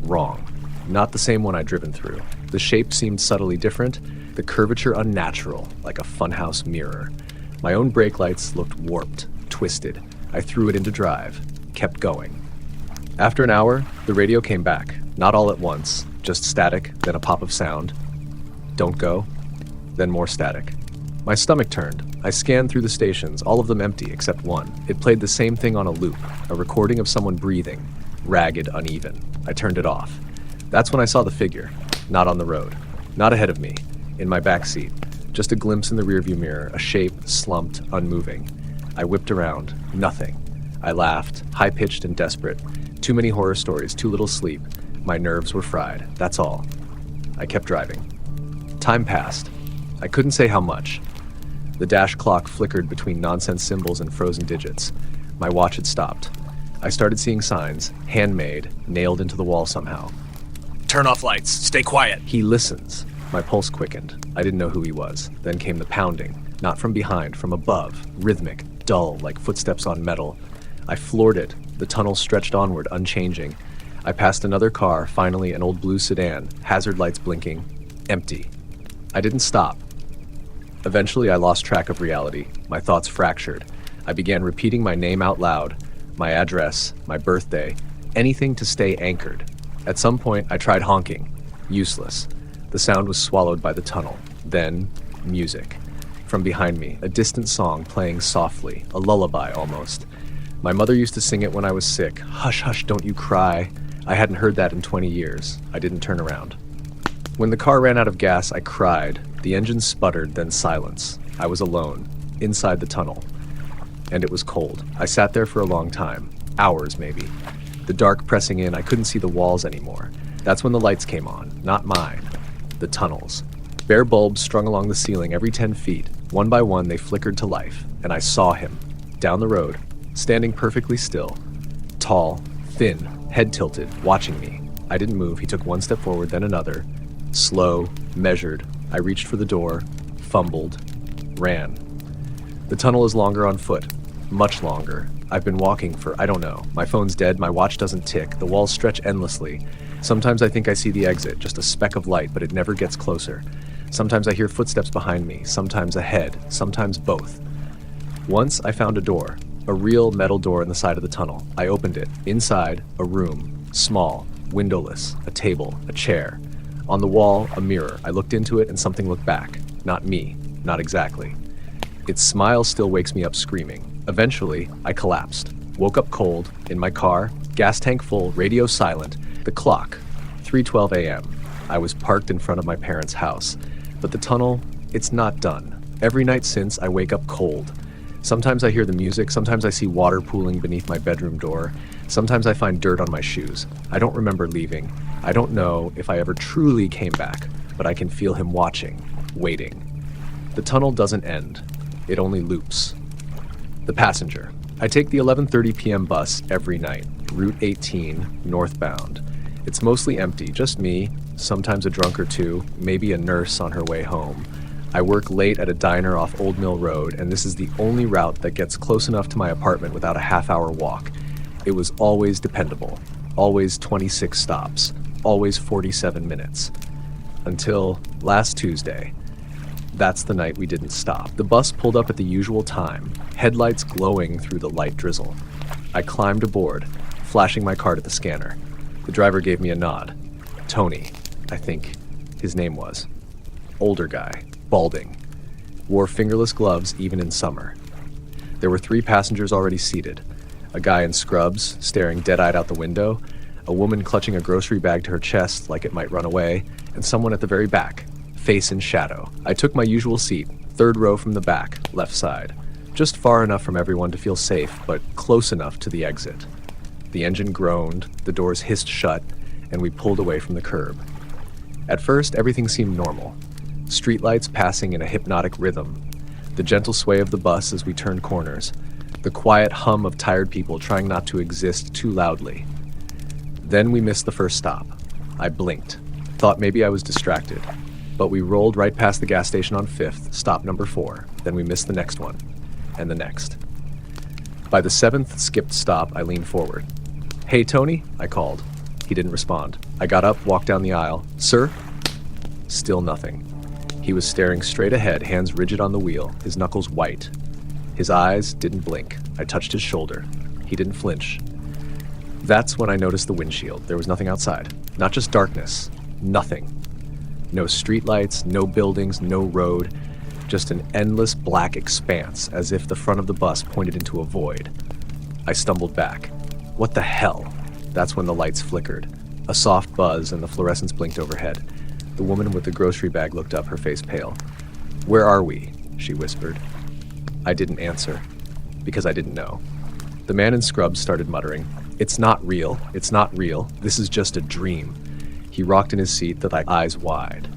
wrong. Not the same one I'd driven through. The shape seemed subtly different, the curvature unnatural, like a funhouse mirror. My own brake lights looked warped, twisted. I threw it into drive, kept going. After an hour, the radio came back. Not all at once, just static, then a pop of sound. Don't go, then more static. My stomach turned. I scanned through the stations, all of them empty except one. It played the same thing on a loop, a recording of someone breathing, ragged, uneven. I turned it off. That's when I saw the figure, not on the road, not ahead of me, in my back seat. Just a glimpse in the rearview mirror, a shape, slumped, unmoving. I whipped around, nothing. I laughed, high-pitched and desperate. Too many horror stories, too little sleep. My nerves were fried, that's all. I kept driving. Time passed. I couldn't say how much. The dash clock flickered between nonsense symbols and frozen digits. My watch had stopped. I started seeing signs, handmade, nailed into the wall somehow. Turn off lights, stay quiet. He listens. My pulse quickened. I didn't know who he was. Then came the pounding. Not from behind, from above. Rhythmic, dull, like footsteps on metal. I floored it. The tunnel stretched onward, unchanging. I passed another car, finally an old blue sedan, hazard lights blinking. Empty. I didn't stop. Eventually, I lost track of reality. My thoughts fractured. I began repeating my name out loud, my address, my birthday, anything to stay anchored. At some point, I tried honking. Useless. The sound was swallowed by the tunnel. Then, music. From behind me, a distant song playing softly, a lullaby almost. My mother used to sing it when I was sick. Hush, hush, don't you cry. I hadn't heard that in 20 years. I didn't turn around. When the car ran out of gas, I cried. The engine sputtered, then silence. I was alone, inside the tunnel. And it was cold. I sat there for a long time. Hours, maybe. The dark pressing in, I couldn't see the walls anymore. That's when the lights came on, not mine. The tunnels. Bare bulbs strung along the ceiling every 10 feet. One by one, they flickered to life, and I saw him, down the road, standing perfectly still. Tall, thin, head tilted, watching me. I didn't move. He took one step forward, then another. Slow, measured. I reached for the door, fumbled, ran. The tunnel is longer on foot, much longer. I've been walking for, I don't know. My phone's dead, my watch doesn't tick, the walls stretch endlessly. Sometimes I think I see the exit, just a speck of light, but it never gets closer. Sometimes I hear footsteps behind me, sometimes ahead, sometimes both. Once I found a door, a real metal door in the side of the tunnel. I opened it. Inside, a room, small, windowless, a table, a chair. On the wall, a mirror. I looked into it and something looked back. Not me, not exactly. Its smile still wakes me up screaming. Eventually, I collapsed. Woke up cold, in my car, gas tank full, radio silent. The clock, 3:12 a.m. I was parked in front of my parents' house. But the tunnel, it's not done. Every night since, I wake up cold. Sometimes I hear the music, sometimes I see water pooling beneath my bedroom door. Sometimes I find dirt on my shoes. I don't remember leaving. I don't know if I ever truly came back, but I can feel him watching, waiting. The tunnel doesn't end. It only loops. The passenger. I take the 11:30 p.m. bus every night, Route 18, northbound. It's mostly empty, just me, sometimes a drunk or two, maybe a nurse on her way home. I work late at a diner off Old Mill Road, and this is the only route that gets close enough to my apartment without a half-hour walk. It was always dependable, always 26 stops, always 47 minutes. Until last Tuesday. That's the night we didn't stop. The bus pulled up at the usual time, headlights glowing through the light drizzle. I climbed aboard, flashing my card at the scanner. The driver gave me a nod. Tony, I think his name was. Older guy, balding. Wore fingerless gloves even in summer. There were 3 passengers already seated. A guy in scrubs, staring dead-eyed out the window, a woman clutching a grocery bag to her chest like it might run away, and someone at the very back, face in shadow. I took my usual seat, 3rd row from the back, left side. Just far enough from everyone to feel safe, but close enough to the exit. The engine groaned, the doors hissed shut, and we pulled away from the curb. At first, everything seemed normal. Streetlights passing in a hypnotic rhythm. The gentle sway of the bus as we turned corners. The quiet hum of tired people trying not to exist too loudly. Then we missed the first stop. I blinked. Thought maybe I was distracted. But we rolled right past the gas station on 5th, stop number 4. Then we missed the next one. And the next. By the 7th skipped stop, I leaned forward. "Hey, Tony," I called. He didn't respond. I got up, walked down the aisle. "Sir?" Still nothing. He was staring straight ahead, hands rigid on the wheel, his knuckles white. His eyes didn't blink. I touched his shoulder. He didn't flinch. That's when I noticed the windshield. There was nothing outside. Not just darkness. Nothing. No streetlights, no buildings, no road. Just an endless black expanse, as if the front of the bus pointed into a void. I stumbled back. What the hell? That's when the lights flickered. A soft buzz and the fluorescence blinked overhead. The woman with the grocery bag looked up, her face pale. "Where are we?" she whispered. I didn't answer, because I didn't know. The man in scrubs started muttering, "It's not real. It's not real. This is just a dream." He rocked in his seat, the eyes wide.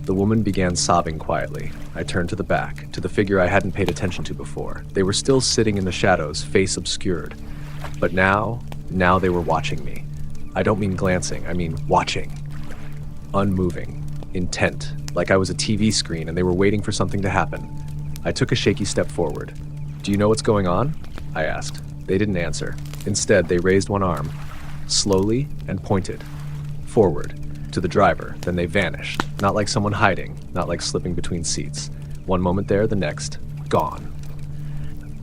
The woman began sobbing quietly. I turned to the back, to the figure I hadn't paid attention to before. They were still sitting in the shadows, face obscured. But now they were watching me. I don't mean glancing, I mean watching. Unmoving, intent, like I was a TV screen and they were waiting for something to happen. I took a shaky step forward. "Do you know what's going on?" I asked. They didn't answer. Instead, they raised one arm, slowly and pointed, forward, to the driver. Then they vanished, not like someone hiding, not like slipping between seats. One moment there, the next, gone.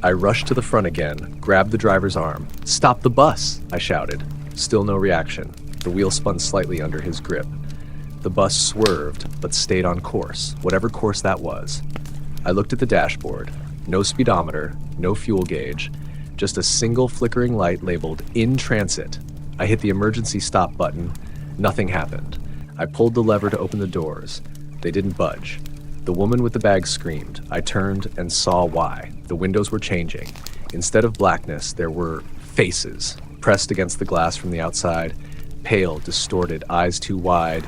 I rushed to the front again, grabbed the driver's arm. "Stop the bus!" I shouted. Still no reaction. The wheel spun slightly under his grip. The bus swerved, but stayed on course, whatever course that was. I looked at the dashboard. No speedometer, no fuel gauge, just a single flickering light labeled "In Transit." I hit the emergency stop button. Nothing happened. I pulled the lever to open the doors. They didn't budge. The woman with the bag screamed. I turned and saw why. The windows were changing. Instead of blackness, there were faces pressed against the glass from the outside, pale, distorted, eyes too wide,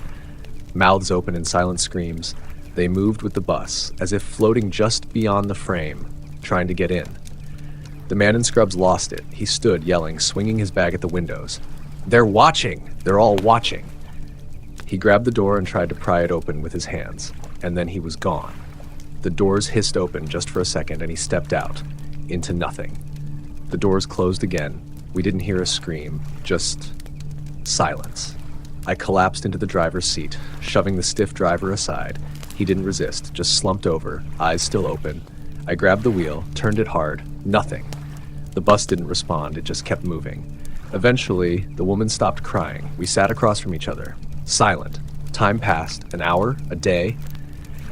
mouths open in silent screams. They moved with the bus, as if floating just beyond the frame, trying to get in. The man in scrubs lost it. He stood, yelling, swinging his bag at the windows. "They're watching! They're all watching!" He grabbed the door and tried to pry it open with his hands, and then he was gone. The doors hissed open just for a second, and he stepped out, into nothing. The doors closed again. We didn't hear a scream, just silence. I collapsed into the driver's seat, shoving the stiff driver aside. He didn't resist, just slumped over, eyes still open. I grabbed the wheel, turned it hard. Nothing. The bus didn't respond, it just kept moving. Eventually, the woman stopped crying. We sat across from each other, silent. Time passed, an hour, a day.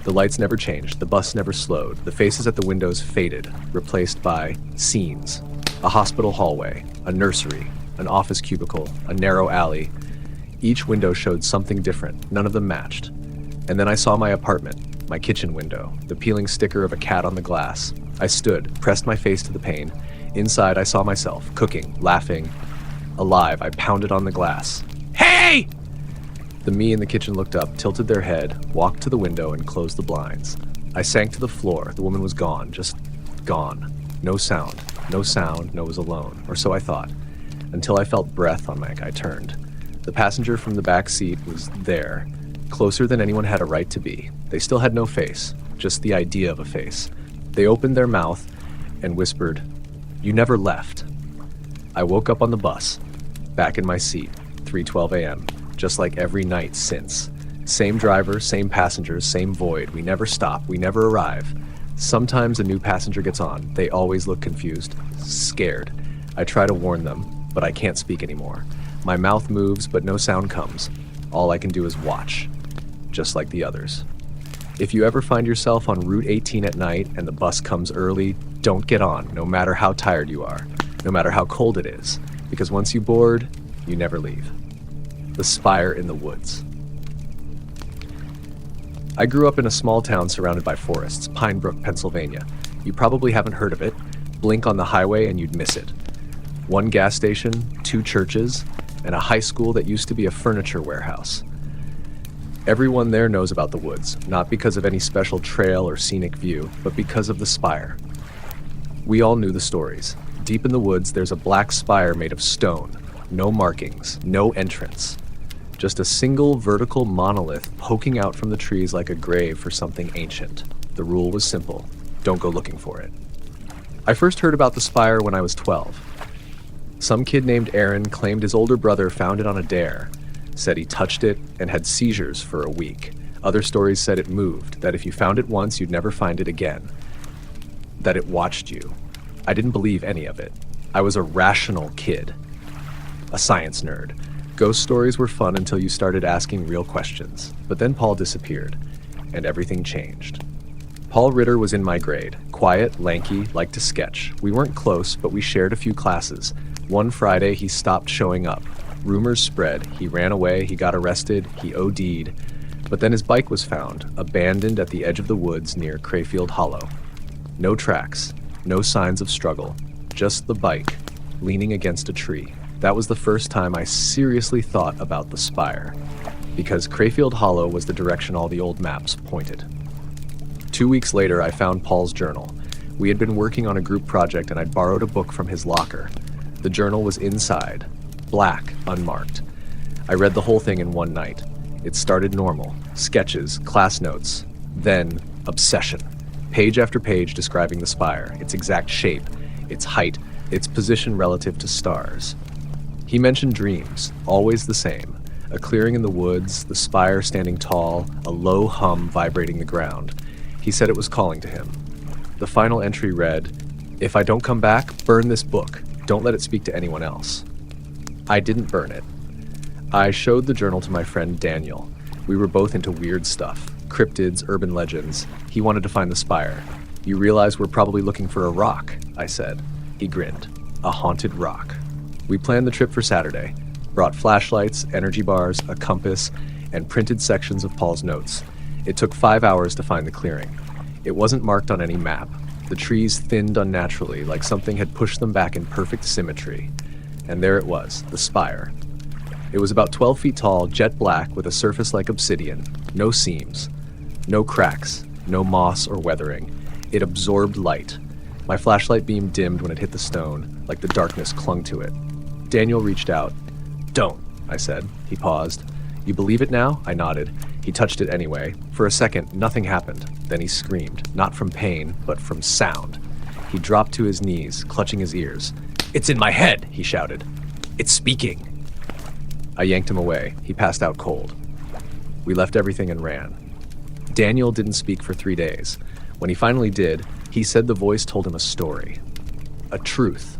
The lights never changed, the bus never slowed. The faces at the windows faded, replaced by scenes. A hospital hallway, a nursery, an office cubicle, a narrow alley. Each window showed something different, none of them matched. And then I saw my apartment, my kitchen window, the peeling sticker of a cat on the glass. I stood, pressed my face to the pane. Inside, I saw myself, cooking, laughing, alive. I pounded on the glass. "Hey!" The me in the kitchen looked up, tilted their head, walked to the window, and closed the blinds. I sank to the floor. The woman was gone, just gone. No sound, no was alone, or so I thought, until I felt breath on my neck. I turned. The passenger from the back seat was there, closer than anyone had a right to be. They still had no face, just the idea of a face. They opened their mouth and whispered, "You never left." I woke up on the bus, back in my seat, 3:12 a.m., just like every night since. Same driver, same passengers, same void. We never stop, we never arrive. Sometimes a new passenger gets on. They always look confused, scared. I try to warn them, but I can't speak anymore. My mouth moves, but no sound comes. All I can do is watch, just like the others. If you ever find yourself on Route 18 at night and the bus comes early, don't get on, no matter how tired you are, no matter how cold it is, because once you board, you never leave. The Spire in the Woods. I grew up in a small town surrounded by forests, Pine Brook, Pennsylvania. You probably haven't heard of it. Blink on the highway and you'd miss it. One gas station, 2 churches, and a high school that used to be a furniture warehouse. Everyone there knows about the woods, not because of any special trail or scenic view, but because of the spire. We all knew the stories. Deep in the woods, there's a black spire made of stone. No markings, no entrance. Just a single vertical monolith poking out from the trees like a grave for something ancient. The rule was simple. Don't go looking for it. I first heard about the spire when I was 12. Some kid named Aaron claimed his older brother found it on a dare, said he touched it and had seizures for a week. Other stories said it moved, that if you found it once, you'd never find it again, that it watched you. I didn't believe any of it. I was a rational kid, a science nerd. Ghost stories were fun until you started asking real questions. But then Paul disappeared, and everything changed. Paul Ritter was in my grade. Quiet, lanky, liked to sketch. We weren't close, but we shared a few classes. One Friday, he stopped showing up. Rumors spread. He ran away, he got arrested, he OD'd. But then his bike was found, abandoned at the edge of the woods near Crayfield Hollow. No tracks, no signs of struggle, just the bike, leaning against a tree. That was the first time I seriously thought about the spire, because Crayfield Hollow was the direction all the old maps pointed. 2 weeks later, I found Paul's journal. We had been working on a group project and I'd borrowed a book from his locker. The journal was inside, black, unmarked. I read the whole thing in one night. It started normal, sketches, class notes, then obsession. Page after page describing the spire, its exact shape, its height, its position relative to stars. He mentioned dreams, always the same. A clearing in the woods, the spire standing tall, a low hum vibrating the ground. He said it was calling to him. The final entry read, "If I don't come back, burn this book. Don't let it speak to anyone else." I didn't burn it. I showed the journal to my friend Daniel. We were both into weird stuff. cryptids, urban legends. He wanted to find the spire. You realize we're probably looking for a rock, I said. He grinned. A haunted rock. We planned the trip for Saturday. Brought flashlights, energy bars, a compass, and printed sections of Paul's notes. It took 5 hours to find the clearing. It wasn't marked on any map. The trees thinned unnaturally, like something had pushed them back in perfect symmetry. And there it was, the spire. It was about 12 feet tall, jet black, with a surface like obsidian. No seams. No cracks. No moss or weathering. It absorbed light. My flashlight beam dimmed when it hit the stone, like the darkness clung to it. Daniel reached out. "Don't," I said. He paused. "You believe it now?" I nodded. He touched it anyway. For a second, nothing happened. Then he screamed, not from pain, but from sound. He dropped to his knees, clutching his ears. "It's in my head," he shouted. "It's speaking." I yanked him away. He passed out cold. We left everything and ran. Daniel didn't speak for 3 days. When he finally did, he said the voice told him a story. A truth.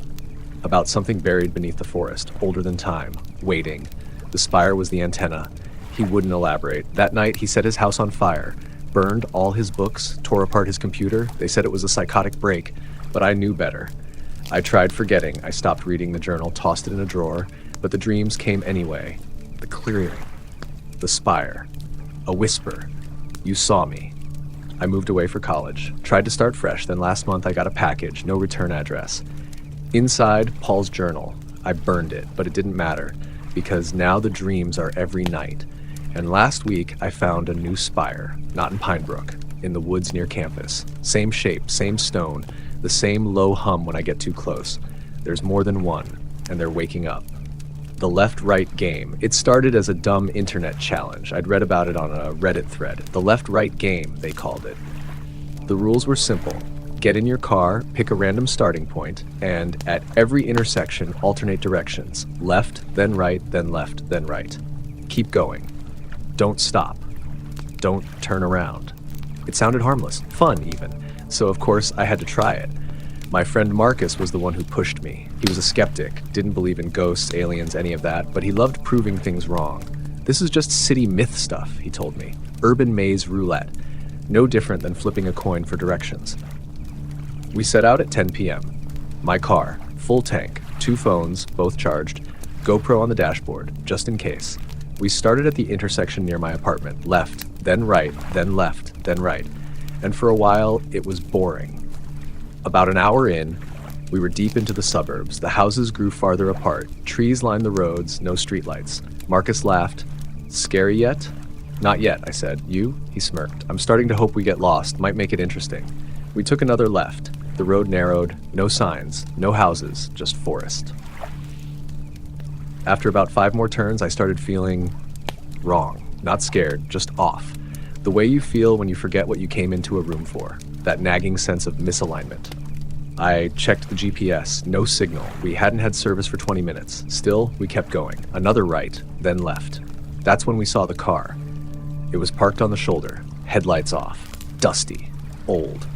About something buried beneath the forest, older than time, waiting. The spire was the antenna. He wouldn't elaborate. That night, he set his house on fire, burned all his books, tore apart his computer. They said it was a psychotic break, but I knew better. I tried forgetting. I stopped reading the journal, tossed it in a drawer, but the dreams came anyway. The clearing. The spire. A whisper. You saw me. I moved away for college. Tried to start fresh, then last month I got a package, no return address. Inside, Paul's journal. I burned it, but it didn't matter, because now the dreams are every night. And last week, I found a new spire, not in Pine Brook, in the woods near campus. Same shape, same stone, the same low hum when I get too close. There's more than one, and they're waking up. The left-right game. It started as a dumb internet challenge. I'd read about it on a Reddit thread. The left-right game, they called it. The rules were simple. Get in your car, pick a random starting point, and at every intersection, alternate directions. Left, then right, then left, then right. Keep going. Don't stop. Don't turn around. It sounded harmless, fun even, so of course I had to try it. My friend Marcus was the one who pushed me. He was a skeptic, didn't believe in ghosts, aliens, any of that, but he loved proving things wrong. This is just city myth stuff, he told me. Urban maze roulette. No different than flipping a coin for directions. We set out at 10 p.m. My car, full tank, 2 phones, both charged, GoPro on the dashboard, just in case. We started at the intersection near my apartment, left, then right, then left, then right. And for a while, it was boring. About an hour in, we were deep into the suburbs. The houses grew farther apart. Trees lined the roads, no streetlights. Marcus laughed. Scary yet? Not yet, I said. You? He smirked. I'm starting to hope we get lost. Might make it interesting. We took another left. The road narrowed. No signs. No houses. Just forest. After about 5 more turns, I started feeling wrong. Not scared, just off. The way you feel when you forget what you came into a room for. That nagging sense of misalignment. I checked the GPS. No signal. We hadn't had service for 20 minutes. Still, we kept going. Another right, then left. That's when we saw the car. It was parked on the shoulder. Headlights off. Dusty. Old.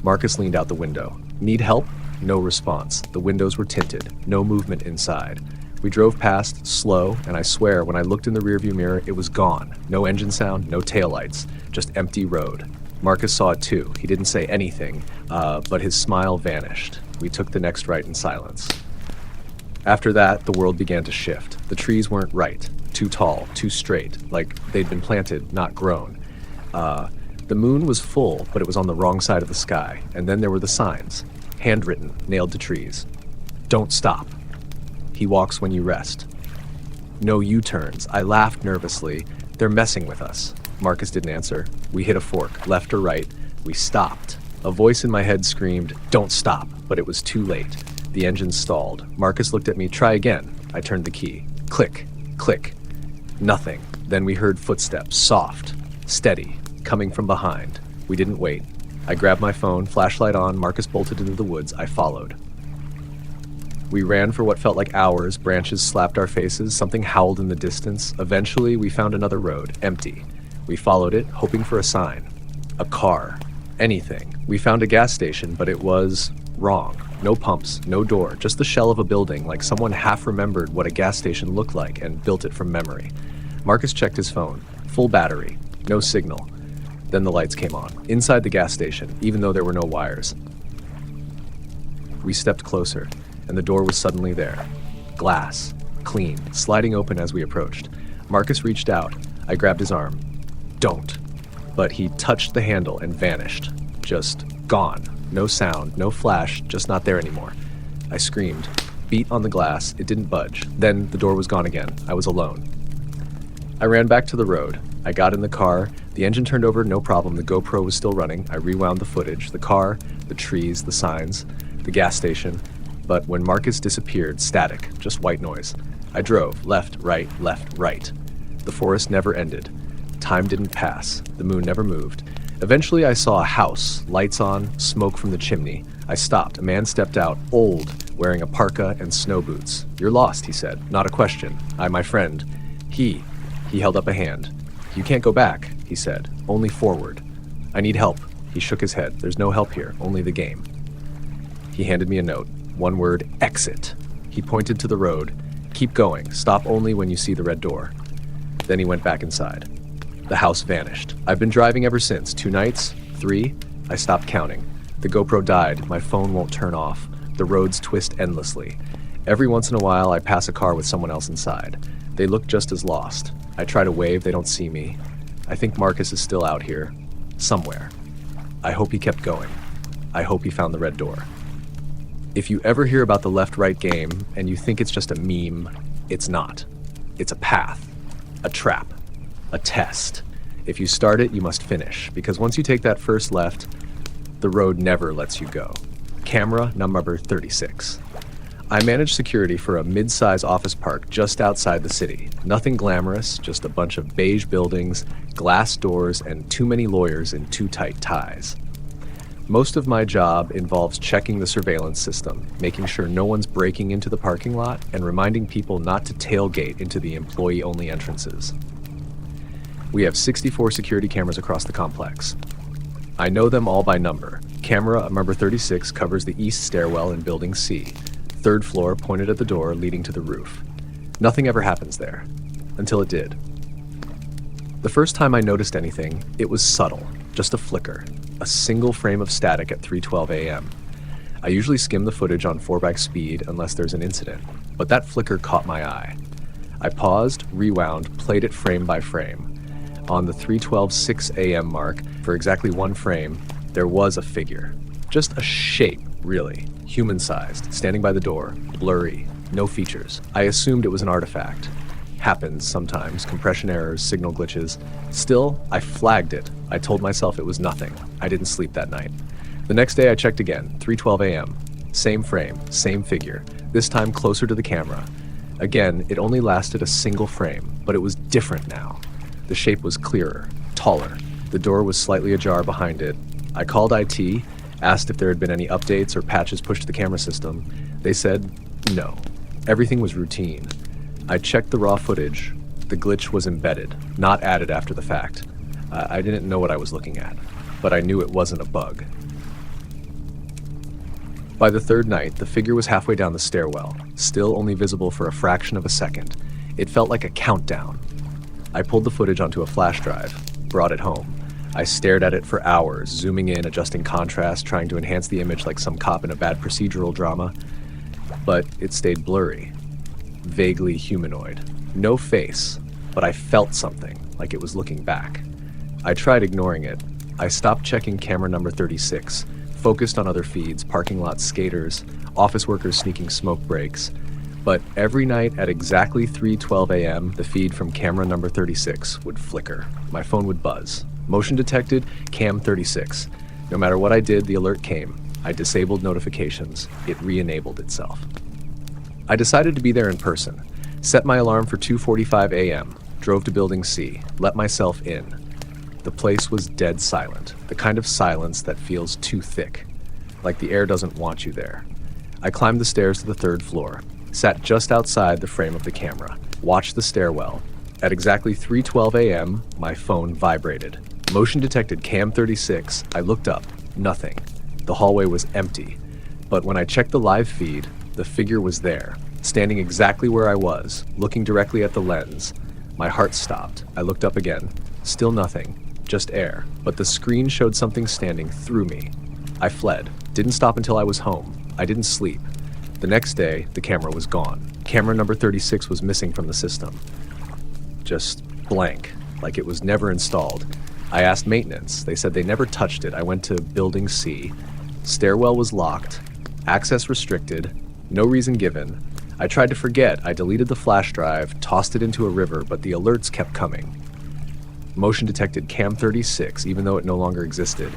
Marcus leaned out the window. Need help? No response. The windows were tinted. No movement inside. We drove past, slow, and I swear, when I looked in the rearview mirror, it was gone. No engine sound, no taillights. Just empty road. Marcus saw it too. He didn't say anything, but his smile vanished. We took the next right in silence. After that, the world began to shift. The trees weren't right. Too tall, too straight, like they'd been planted, not grown. The moon was full, but it was on the wrong side of the sky. And then there were the signs, handwritten, nailed to trees. Don't stop. He walks when you rest. No U-turns. I laughed nervously. They're messing with us. Marcus didn't answer. We hit a fork, left or right. We stopped. A voice in my head screamed, don't stop, but it was too late. The engine stalled. Marcus looked at me, try again. I turned the key. Click, click. Nothing. Then we heard footsteps, soft, steady, coming from behind. We didn't wait. I grabbed my phone, flashlight on, Marcus bolted into the woods. I followed. We ran for what felt like hours. Branches slapped our faces. Something howled in the distance. Eventually, we found another road, empty. We followed it, hoping for a sign. A car. Anything. We found a gas station, but it was wrong. No pumps, no door, just the shell of a building, like someone half remembered what a gas station looked like and built it from memory. Marcus checked his phone. Full battery. No signal. Then the lights came on, inside the gas station, even though there were no wires. We stepped closer, and the door was suddenly there. Glass, clean, sliding open as we approached. Marcus reached out. I grabbed his arm. Don't. But he touched the handle and vanished. Just gone. No sound, no flash, just not there anymore. I screamed. Beat on the glass. It didn't budge. Then the door was gone again. I was alone. I ran back to the road. I got in the car. The engine turned over, no problem. The GoPro was still running. I rewound the footage, the car, the trees, the signs, the gas station. But when Marcus disappeared, static, just white noise. I drove, left, right. The forest never ended. Time didn't pass. The moon never moved. Eventually I saw a house, lights on, smoke from the chimney. I stopped. A man stepped out, old, wearing a parka and snow boots. "You're lost," he said. Not a question. My friend. He held up a hand. "You can't go back," he said. "Only forward." "I need help." He shook his head. "There's no help here, only the game." He handed me a note. One word, exit. He pointed to the road. "Keep going. Stop only when you see the red door." Then he went back inside. The house vanished. I've been driving ever since. 2 nights? 3? I stopped counting. The GoPro died. My phone won't turn off. The roads twist endlessly. Every once in a while, I pass a car with someone else inside. They look just as lost. I try to wave. They don't see me. I think Marcus is still out here. Somewhere. I hope he kept going. I hope he found the red door. If you ever hear about the left-right game and you think it's just a meme, it's not. It's a path. A trap. A test. If you start it, you must finish, because once you take that first left, the road never lets you go. Camera number 36. I manage security for a mid-size office park just outside the city. Nothing glamorous, just a bunch of beige buildings, glass doors, and too many lawyers in too tight ties. Most of my job involves checking the surveillance system, making sure no one's breaking into the parking lot, and reminding people not to tailgate into the employee-only entrances. We have 64 security cameras across the complex. I know them all by number. Camera number 36 covers the east stairwell in Building C, 3rd floor pointed at the door leading to the roof. Nothing ever happens there, until it did. The first time I noticed anything, it was subtle, just a flicker, a single frame of static at 3:12 a.m. I usually skim the footage on 4x speed unless there's an incident, but that flicker caught my eye. I paused, rewound, played it frame by frame. On the 3:12:06 a.m. mark, for exactly 1 frame, there was a figure. Just a shape, really. Human-sized, standing by the door, blurry, no features. I assumed it was an artifact. Happens sometimes, compression errors, signal glitches. Still, I flagged it. I told myself it was nothing. I didn't sleep that night. The next day I checked again, 3:12 a.m. Same frame, same figure, this time closer to the camera. Again, it only lasted a single frame, but it was different now. The shape was clearer, taller. The door was slightly ajar behind it. I called IT, asked if there had been any updates or patches pushed to the camera system. They said no. Everything was routine. I checked the raw footage. The glitch was embedded, not added after the fact. I didn't know what I was looking at, but I knew it wasn't a bug. By the 3rd night, the figure was halfway down the stairwell, still only visible for a fraction of a second. It felt like a countdown. I pulled the footage onto a flash drive, brought it home. I stared at it for hours, zooming in, adjusting contrast, trying to enhance the image like some cop in a bad procedural drama. But it stayed blurry, vaguely humanoid. No face, but I felt something, like it was looking back. I tried ignoring it. I stopped checking camera number 36, focused on other feeds, parking lot skaters, office workers sneaking smoke breaks. But every night at exactly 3:12 a.m., the feed from camera number 36 would flicker. My phone would buzz. Motion detected, cam 36. No matter what I did, the alert came. I disabled notifications. It re-enabled itself. I decided to be there in person. Set my alarm for 2:45 a.m., drove to Building C, let myself in. The place was dead silent, the kind of silence that feels too thick, like the air doesn't want you there. I climbed the stairs to the 3rd floor. Sat just outside the frame of the camera, watched the stairwell. At exactly 3:12 a.m., my phone vibrated. Motion detected cam 36. I looked up. Nothing. The hallway was empty. But when I checked the live feed, the figure was there, standing exactly where I was, looking directly at the lens. My heart stopped. I looked up again. Still nothing. just air, but the screen showed something standing through me. I fled. Didn't stop until I was home. I didn't sleep. The next day, the camera was gone. Camera number 36 was missing from the system. Just blank, like it was never installed. I asked maintenance. They said they never touched it. I went to Building C. Stairwell was locked. Access restricted. No reason given. I tried to forget. I deleted the flash drive, tossed it into a river, but the alerts kept coming. Motion detected Cam 36, even though it no longer existed.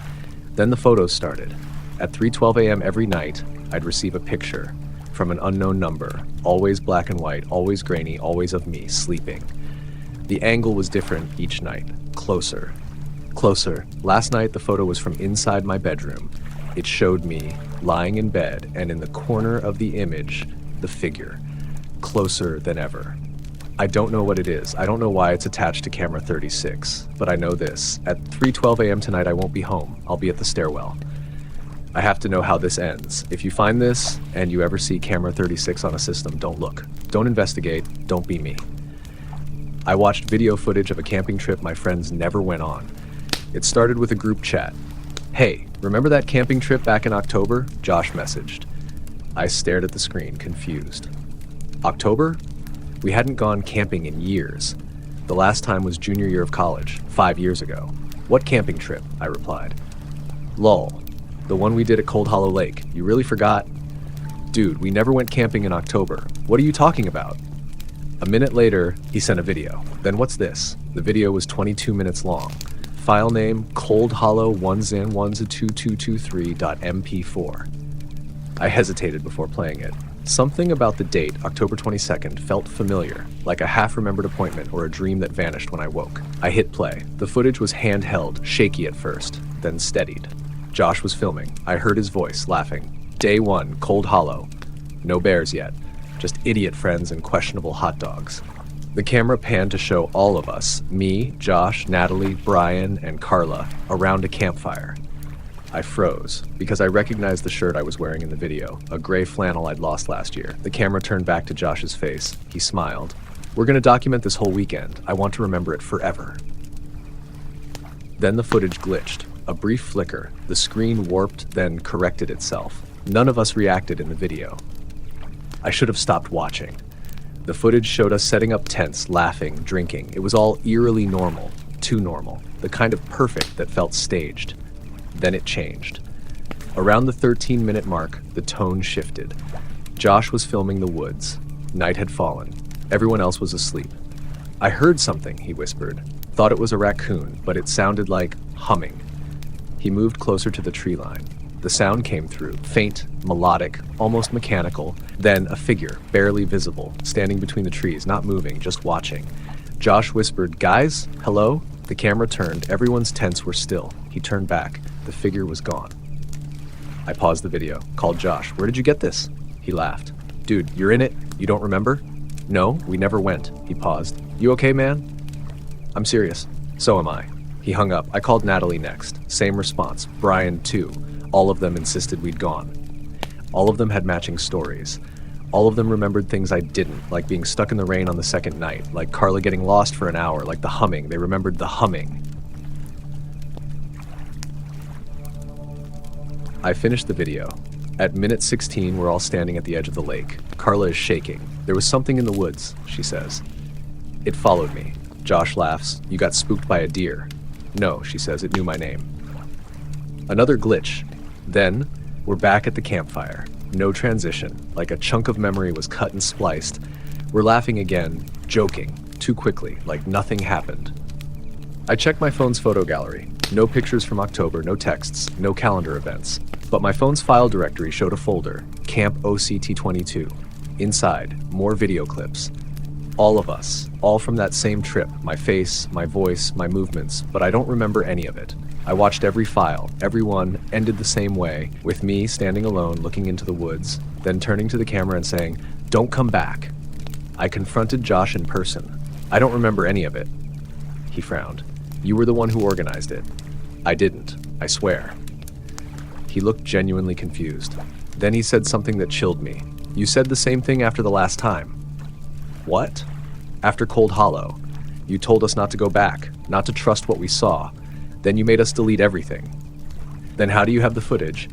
Then the photos started. At 3:12 a.m. every night, I'd receive a picture from an unknown number, always black and white, always grainy, always of me, sleeping. The angle was different each night. Closer. Closer. Last night, the photo was from inside my bedroom. It showed me lying in bed, and in the corner of the image, the figure. Closer than ever. I don't know what it is. I don't know why it's attached to camera 36, but I know this. At 3:12 a.m. tonight, I won't be home. I'll be at the stairwell. I have to know how this ends. If you find this, and you ever see camera 36 on a system, don't look. Don't investigate. Don't be me. I watched video footage of a camping trip my friends never went on. It started with a group chat. Hey, remember that camping trip back in October? Josh messaged. I stared at the screen, confused. October? We hadn't gone camping in years. The last time was junior year of college, 5 years ago. What camping trip? I replied. Lol. The one we did at Cold Hollow Lake. You really forgot? Dude, we never went camping in October. What are you talking about? A minute later, he sent a video. Then what's this? The video was 22 minutes long. File name, Cold Hollow 1zan1z2223.mp4. I hesitated before playing it. Something about the date, October 22nd, felt familiar, like a half-remembered appointment or a dream that vanished when I woke. I hit play. The footage was handheld, shaky at first, then steadied. Josh was filming. I heard his voice, laughing. Day 1, Cold Hollow. No bears yet. Just idiot friends and questionable hot dogs. The camera panned to show all of us, me, Josh, Natalie, Brian, and Carla, around a campfire. I froze, because I recognized the shirt I was wearing in the video, a gray flannel I'd lost last year. The camera turned back to Josh's face. He smiled. We're gonna document this whole weekend. I want to remember it forever. Then the footage glitched. A brief flicker. The screen warped, then corrected itself. None of us reacted in the video. I should have stopped watching. The footage showed us setting up tents, laughing, drinking. It was all eerily normal, too normal, the kind of perfect that felt staged. Then it changed. Around the 13-minute mark, the tone shifted. Josh was filming the woods. Night had fallen. Everyone else was asleep. I heard something, he whispered. Thought it was a raccoon, but it sounded like humming. He moved closer to the tree line. The sound came through, faint, melodic, almost mechanical. Then a figure, barely visible, standing between the trees, not moving, just watching. Josh whispered, "Guys, hello?" The camera turned. Everyone's tents were still. He turned back. The figure was gone. I paused the video, called Josh. "Where did you get this?" He laughed. "Dude, you're in it? You don't remember?" "No, we never went." He paused. "You okay, man?" "I'm serious." "So am I." He hung up. I called Natalie next. Same response. Brian, too. All of them insisted we'd gone. All of them had matching stories. All of them remembered things I didn't, like being stuck in the rain on the second night, like Carla getting lost for an hour, like the humming. They remembered the humming. I finished the video. At minute 16, we're all standing at the edge of the lake. Carla is shaking. "There was something in the woods," she says. "It followed me." Josh laughs. "You got spooked by a deer." "No," she says, "it knew my name." Another glitch. Then, we're back at the campfire. No transition, like a chunk of memory was cut and spliced. We're laughing again, joking, too quickly, like nothing happened. I checked my phone's photo gallery. No pictures from October, no texts, no calendar events. But my phone's file directory showed a folder, Camp OCT22. Inside, more video clips. All of us, all from that same trip, my face, my voice, my movements, but I don't remember any of it. I watched every file, every one ended the same way, with me standing alone looking into the woods, then turning to the camera and saying, "Don't come back." I confronted Josh in person. "I don't remember any of it." He frowned. "You were the one who organized it." "I didn't, I swear." He looked genuinely confused. Then he said something that chilled me. "You said the same thing after the last time." "What?" "After Cold Hollow. You told us not to go back, not to trust what we saw. Then you made us delete everything. Then how do you have the footage?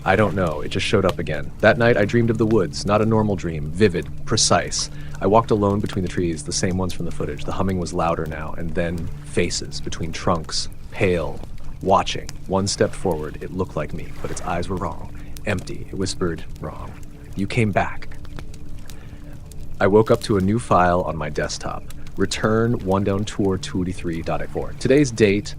I don't know, it just showed up again. That night I dreamed of the woods, not a normal dream, vivid, precise. I walked alone between the trees, the same ones from the footage. The humming was louder now, and then faces between trunks, pale, watching. One stepped forward, it looked like me, but its eyes were wrong. Empty, it whispered, wrong. You came back. I woke up to a new file on my desktop. Return one-down tour 283.4. Today's date,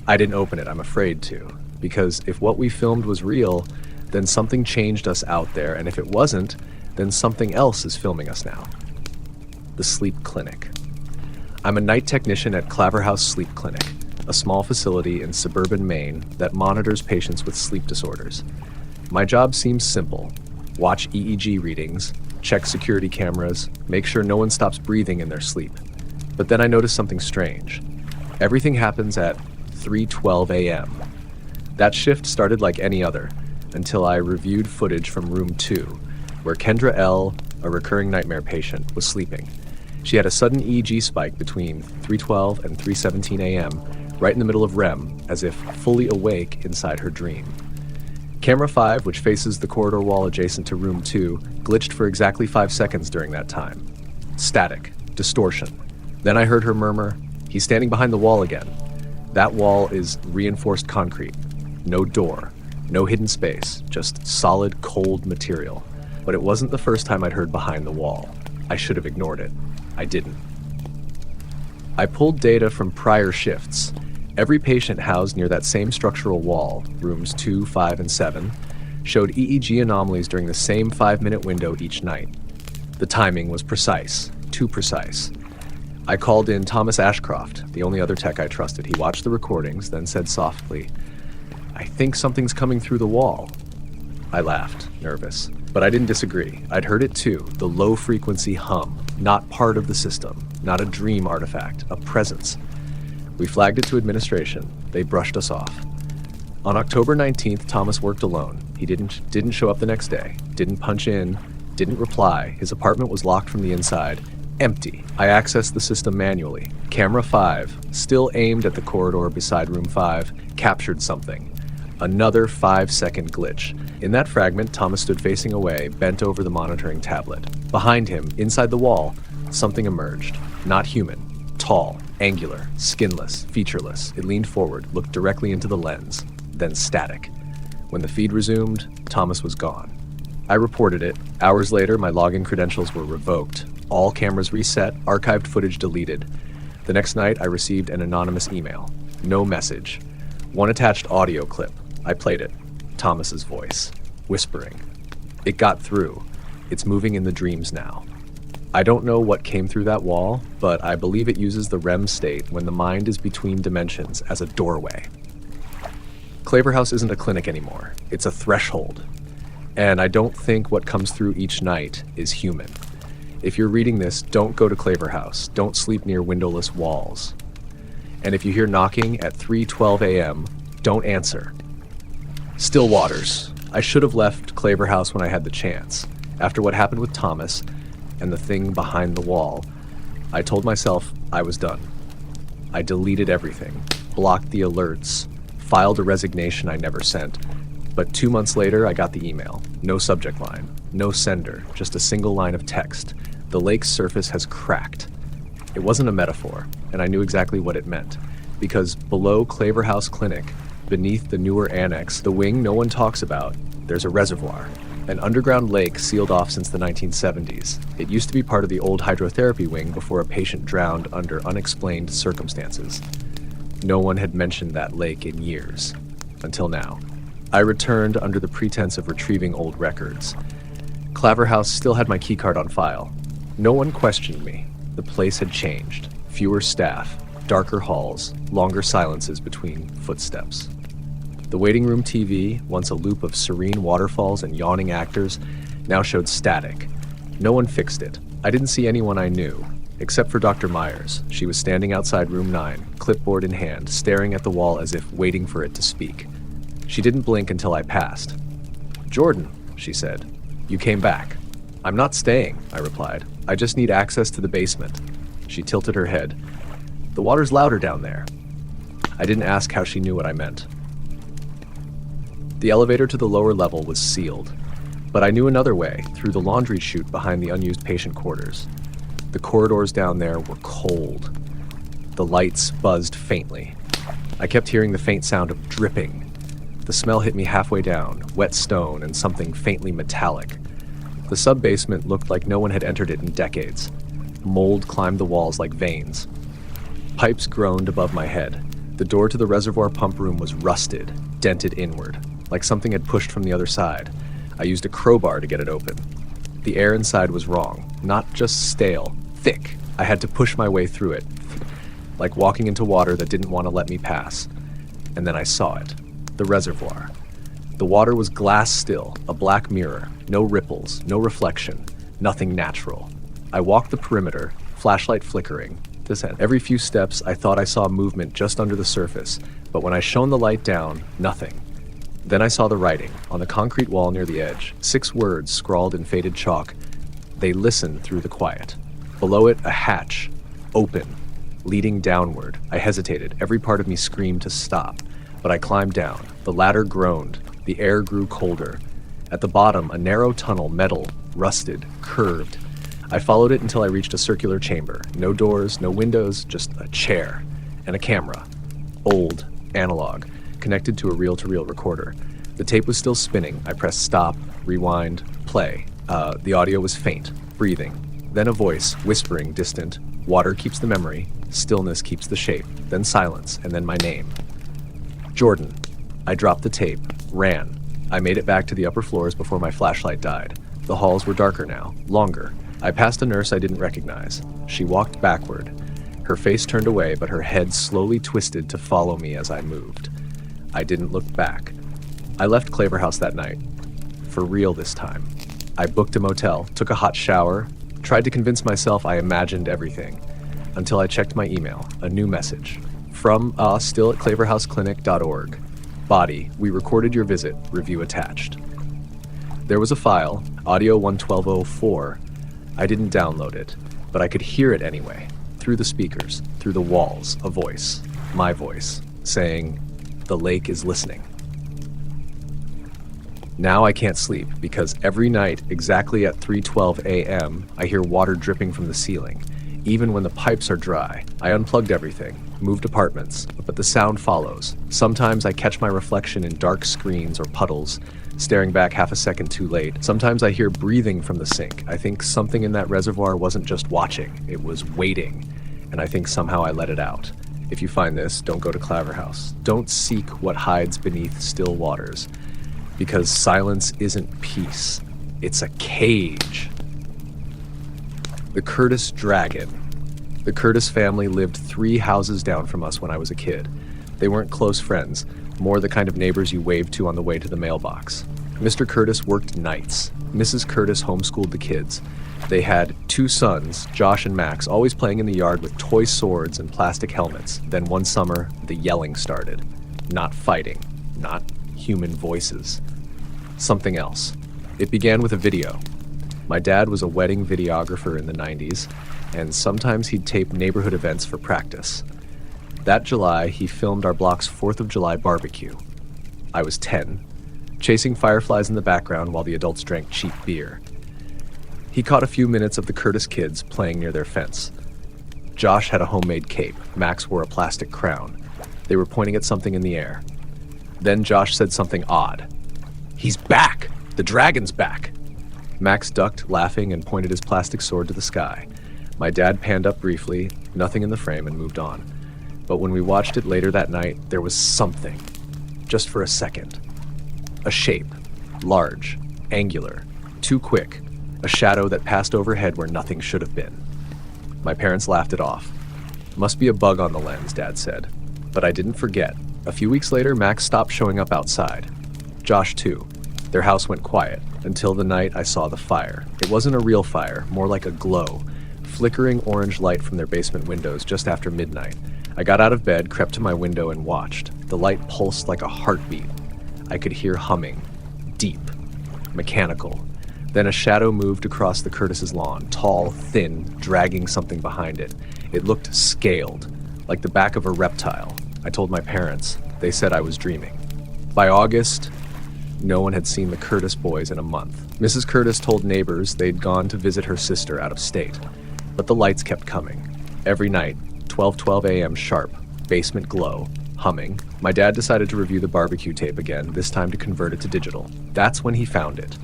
I didn't open it, I'm afraid to. Because if what we filmed was real, then something changed us out there, and if it wasn't, then something else is filming us now. The Sleep Clinic. I'm a night technician at Claverhouse Sleep Clinic, a small facility in suburban Maine that monitors patients with sleep disorders. My job seems simple. Watch EEG readings, check security cameras, make sure no one stops breathing in their sleep. But then I notice something strange. Everything happens at 3:12 a.m. That shift started like any other, until I reviewed footage from room 2, where Kendra L., a recurring nightmare patient, was sleeping. She had a sudden EEG spike between 3:12 and 3:17 a.m., right in the middle of REM, as if fully awake inside her dream. Camera 5, which faces the corridor wall adjacent to room 2, glitched for exactly 5 seconds during that time. Static, distortion. Then I heard her murmur, "He's standing behind the wall again." That wall is reinforced concrete. No door, no hidden space, just solid, cold material. But it wasn't the first time I'd heard behind the wall. I should have ignored it. I didn't. I pulled data from prior shifts. Every patient housed near that same structural wall, rooms 2, 5, and 7, showed EEG anomalies during the same 5-minute window each night. The timing was precise, too precise. I called in Thomas Ashcroft, the only other tech I trusted. He watched the recordings, then said softly, "I think something's coming through the wall." I laughed, nervous. But I didn't disagree. I'd heard it too, the low-frequency hum, not part of the system, not a dream artifact, a presence. We flagged it to administration. They brushed us off. On October 19th, Thomas worked alone. He didn't show up the next day, didn't punch in, didn't reply. His apartment was locked from the inside. Empty. I accessed the system manually. Camera 5, still aimed at the corridor beside room 5, captured something. Another 5-second glitch. In that fragment, Thomas stood facing away, bent over the monitoring tablet. Behind him, inside the wall, something emerged. Not human. Tall, angular, skinless, featureless. It leaned forward, looked directly into the lens. Then static. When the feed resumed, Thomas was gone. I reported it. Hours later, my login credentials were revoked. All cameras reset, archived footage deleted. The next night, I received an anonymous email. No message. One attached audio clip. I played it. Thomas's voice, whispering. It got through. It's moving in the dreams now. I don't know what came through that wall, but I believe it uses the REM state when the mind is between dimensions as a doorway. Claverhouse isn't a clinic anymore. It's a threshold. And I don't think what comes through each night is human. If you're reading this, don't go to Claverhouse. Don't sleep near windowless walls. And if you hear knocking at 3:12 a.m., don't answer. Still waters. I should have left Claverhouse when I had the chance. After what happened with Thomas and the thing behind the wall, I told myself I was done. I deleted everything, blocked the alerts, filed a resignation I never sent. But 2 months later, I got the email. No subject line, no sender, just a single line of text. The lake's surface has cracked. It wasn't a metaphor, and I knew exactly what it meant. Because below Claverhouse Clinic, beneath the newer annex, the wing no one talks about, there's a reservoir. An underground lake sealed off since the 1970s. It used to be part of the old hydrotherapy wing before a patient drowned under unexplained circumstances. No one had mentioned that lake in years. Until now. I returned under the pretense of retrieving old records. Claverhouse still had my keycard on file. No one questioned me. The place had changed. Fewer staff, darker halls, longer silences between footsteps. The waiting room TV, once a loop of serene waterfalls and yawning actors, now showed static. No one fixed it. I didn't see anyone I knew, except for Dr. Myers. She was standing outside room 9, clipboard in hand, staring at the wall as if waiting for it to speak. She didn't blink until I passed. "Jordan," she said, "you came back." "I'm not staying," I replied. "I just need access to the basement." She tilted her head. The water's louder down there. I didn't ask how she knew what I meant. The elevator to the lower level was sealed, but I knew another way, through the laundry chute behind the unused patient quarters. The corridors down there were cold. The lights buzzed faintly. I kept hearing the faint sound of dripping. The smell hit me halfway down, wet stone and something faintly metallic. The sub-basement looked like no one had entered it in decades. Mold climbed the walls like veins. Pipes groaned above my head. The door to the reservoir pump room was rusted, dented inward, like something had pushed from the other side. I used a crowbar to get it open. The air inside was wrong, not just stale, thick. I had to push my way through it, like walking into water that didn't want to let me pass. And then I saw it, the reservoir. The water was glass still, a black mirror, no ripples, no reflection, nothing natural. I walked the perimeter, flashlight flickering. Every few steps, I thought I saw movement just under the surface, but when I shone the light down, nothing. Then I saw the writing, on the concrete wall near the edge, 6 words scrawled in faded chalk. They listened through the quiet. Below it, a hatch, open, leading downward. I hesitated, every part of me screamed to stop, but I climbed down. The ladder groaned, the air grew colder. At the bottom, a narrow tunnel, metal, rusted, curved. I followed it until I reached a circular chamber. No doors, no windows, just a chair and a camera. Old, analog, connected to a reel-to-reel recorder. The tape was still spinning. I pressed stop, rewind, play. The audio was faint, breathing. Then a voice, whispering, distant. Water keeps the memory, stillness keeps the shape. Then silence, and then my name. Jordan. I dropped the tape, ran. I made it back to the upper floors before my flashlight died. The halls were darker now, longer. I passed a nurse I didn't recognize. She walked backward. Her face turned away, but her head slowly twisted to follow me as I moved. I didn't look back. I left Claver House that night. For real this time. I booked a motel, took a hot shower, tried to convince myself I imagined everything, until I checked my email, a new message. From still at claverhouseclinic.org. Body, we recorded your visit, review attached. There was a file, audio 11204. I didn't download it, but I could hear it anyway, through the speakers, through the walls, a voice, my voice, saying, "The lake is listening." Now I can't sleep because every night, exactly at 3:12 a.m., I hear water dripping from the ceiling. Even when the pipes are dry, I unplugged everything, moved apartments, but the sound follows. Sometimes I catch my reflection in dark screens or puddles, staring back half a second too late. Sometimes I hear breathing from the sink. I think something in that reservoir wasn't just watching, it was waiting, and I think somehow I let it out. If you find this, don't go to Claver House. Don't seek what hides beneath still waters, because silence isn't peace. It's a cage. The Curtis Dragon. The Curtis family lived 3 houses down from us when I was a kid. They weren't close friends, more the kind of neighbors you waved to on the way to the mailbox. Mr. Curtis worked nights. Mrs. Curtis homeschooled the kids. They had 2 sons, Josh and Max, always playing in the yard with toy swords and plastic helmets. Then one summer, the yelling started. Not fighting, not human voices. Something else. It began with a video. My dad was a wedding videographer in the 90s, and sometimes he'd tape neighborhood events for practice. That July, he filmed our block's 4th of July barbecue. I was 10, chasing fireflies in the background while the adults drank cheap beer. He caught a few minutes of the Curtis kids playing near their fence. Josh had a homemade cape. Max wore a plastic crown. They were pointing at something in the air. Then Josh said something odd. "He's back! The dragon's back!" Max ducked, laughing, and pointed his plastic sword to the sky. My dad panned up briefly, nothing in the frame, and moved on. But when we watched it later that night, there was something. Just for a second. A shape. Large. Angular. Too quick. A shadow that passed overhead where nothing should have been. My parents laughed it off. "Must be a bug on the lens," Dad said. But I didn't forget. A few weeks later, Max stopped showing up outside. Josh, too. Their house went quiet, until the night I saw the fire. It wasn't a real fire, more like a glow. Flickering orange light from their basement windows just after midnight. I got out of bed, crept to my window, and watched. The light pulsed like a heartbeat. I could hear humming. Deep. Mechanical. Then a shadow moved across the Curtis's lawn, tall, thin, dragging something behind it. It looked scaled. like the back of a reptile. I told my parents. They said I was dreaming. By August, no one had seen the Curtis boys in a month. Mrs. Curtis told neighbors they'd gone to visit her sister out of state. But the lights kept coming. Every night, 12 a.m. sharp, basement glow, humming. My dad decided to review the barbecue tape again, this time to convert it to digital. That's when he found it.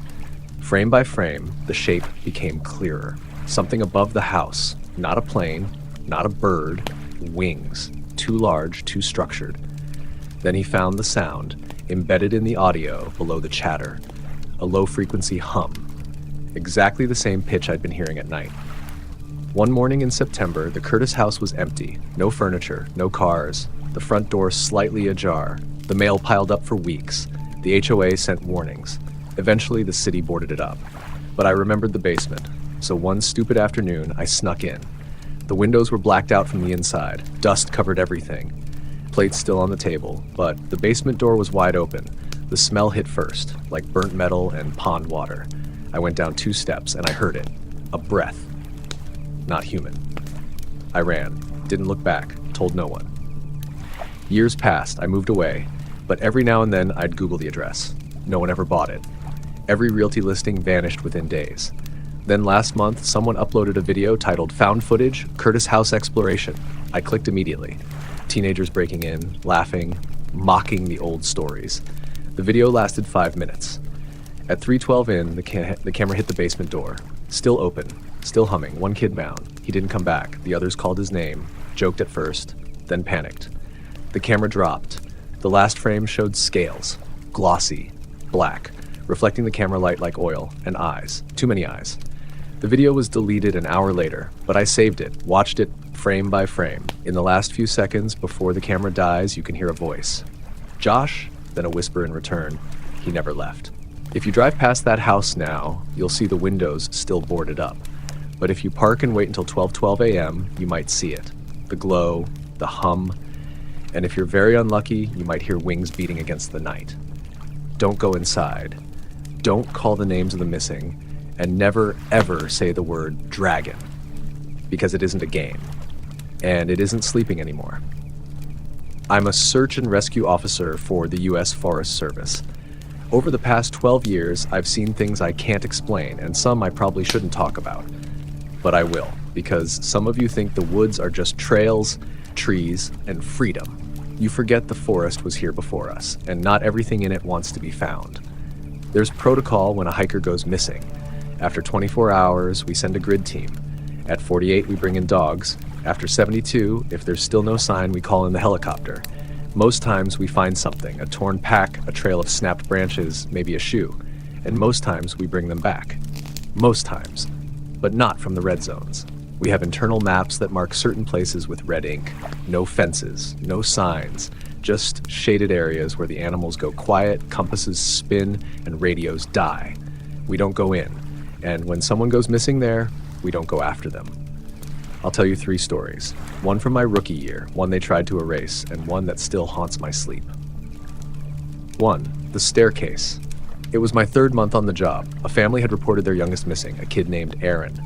Frame by frame, the shape became clearer. Something above the house. Not a plane, not a bird. Wings. Too large, too structured. Then he found the sound, embedded in the audio below the chatter. A low-frequency hum. Exactly the same pitch I'd been hearing at night. One morning in September, the Curtis house was empty. No furniture, no cars. The front door slightly ajar. The mail piled up for weeks. The HOA sent warnings. Eventually, the city boarded it up. But I remembered the basement. So one stupid afternoon, I snuck in. The windows were blacked out from the inside. Dust covered everything. Plates still on the table, but the basement door was wide open. The smell hit first, like burnt metal and pond water. I went down 2 steps and I heard it. A breath. Not human. I ran, didn't look back, told no one. Years passed, I moved away, but every now and then I'd Google the address. No one ever bought it. Every realty listing vanished within days. Then last month, someone uploaded a video titled Found Footage, Curtis House Exploration. I clicked immediately. Teenagers breaking in, laughing, mocking the old stories. The video lasted 5 minutes. At 3:12 in, the camera hit the basement door. Still open, still humming, one kid bound. He didn't come back. The others called his name, joked at first, then panicked. The camera dropped. The last frame showed scales, glossy, black, reflecting the camera light like oil, and eyes, too many eyes. The video was deleted an hour later, but I saved it, watched it frame by frame. In the last few seconds before the camera dies, you can hear a voice. Josh? Then a whisper in return. He never left. If you drive past that house now, you'll see the windows still boarded up. But if you park and wait until 12 a.m., you might see it. The glow, the hum, and if you're very unlucky, you might hear wings beating against the night. Don't go inside. Don't call the names of the missing, and never ever say the word dragon, because it isn't a game, and it isn't sleeping anymore. I'm a search and rescue officer for the U.S. Forest Service. Over the past 12 years, I've seen things I can't explain, and some I probably shouldn't talk about. But I will, because some of you think the woods are just trails, trees, and freedom. You forget the forest was here before us, and not everything in it wants to be found. There's protocol when a hiker goes missing. After 24 hours, we send a grid team. At 48, we bring in dogs. After 72, if there's still no sign, we call in the helicopter. Most times we find something, a torn pack, a trail of snapped branches, maybe a shoe. And most times we bring them back. Most times. But not from the red zones. We have internal maps that mark certain places with red ink. No fences, no signs, just shaded areas where the animals go quiet, compasses spin, and radios die. We don't go in. And when someone goes missing there, we don't go after them. I'll tell you 3 stories. One from my rookie year, one they tried to erase, and one that still haunts my sleep. 1. The staircase. It was my 3rd month on the job. A family had reported their youngest missing, a kid named Aaron.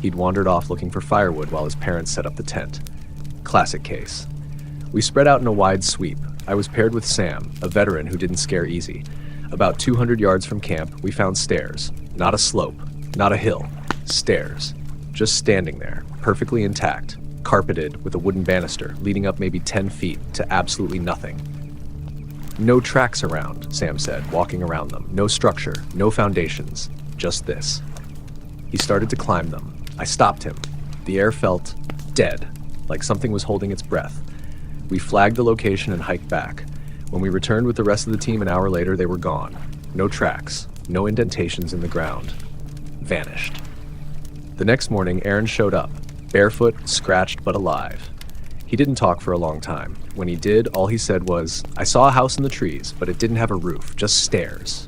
He'd wandered off looking for firewood while his parents set up the tent. Classic case. We spread out in a wide sweep. I was paired with Sam, a veteran who didn't scare easy. About 200 yards from camp, we found stairs. Not a slope, not a hill. Stairs. Just standing there, perfectly intact, carpeted with a wooden banister leading up maybe 10 feet to absolutely nothing. No tracks around, Sam said, walking around them. No structure, no foundations, just this. He started to climb them. I stopped him. The air felt dead, like something was holding its breath. We flagged the location and hiked back. When we returned with the rest of the team an hour later, they were gone. No tracks, no indentations in the ground. Vanished. The next morning, Aaron showed up, barefoot, scratched but alive. He didn't talk for a long time. When he did, all he said was, "I saw a house in the trees, but it didn't have a roof, just stairs."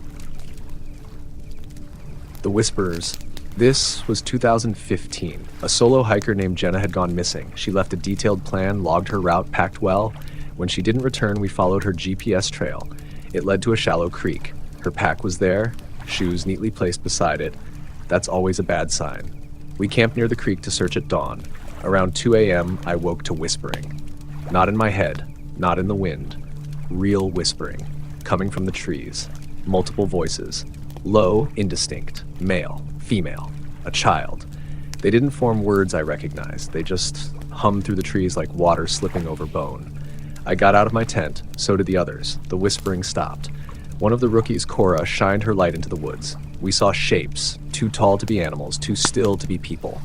The Whisperers. This was 2015. A solo hiker named Jenna had gone missing. She left a detailed plan, logged her route, packed well. When she didn't return, we followed her GPS trail. It led to a shallow creek. Her pack was there, shoes neatly placed beside it. That's always a bad sign. We camped near the creek to search at dawn. Around 2 a.m., I woke to whispering. Not in my head, not in the wind. Real whispering, coming from the trees. Multiple voices. Low, indistinct. Male, female, a child. They didn't form words I recognized. They just hummed through the trees like water slipping over bone. I got out of my tent, so did the others. The whispering stopped. One of the rookies, Cora, shined her light into the woods. We saw shapes, too tall to be animals, too still to be people.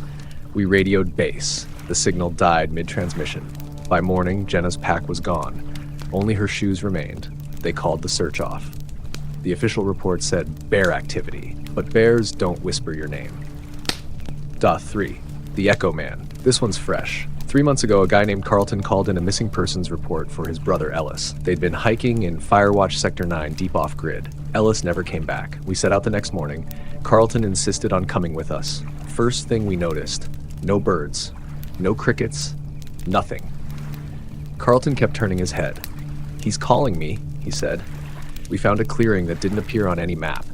We radioed base. The signal died mid-transmission. By morning, Jenna's pack was gone. Only her shoes remained. They called the search off. The official report said bear activity, but bears don't whisper your name. Vol.3, the Echo Man. This one's fresh. 3 months ago, a guy named Carlton called in a missing persons report for his brother Ellis. They'd been hiking in Firewatch Sector 9 deep off-grid. Ellis never came back. We set out the next morning. Carlton insisted on coming with us. First thing we noticed, no birds, no crickets, nothing. Carlton kept turning his head. "He's calling me," he said. We found a clearing that didn't appear on any map,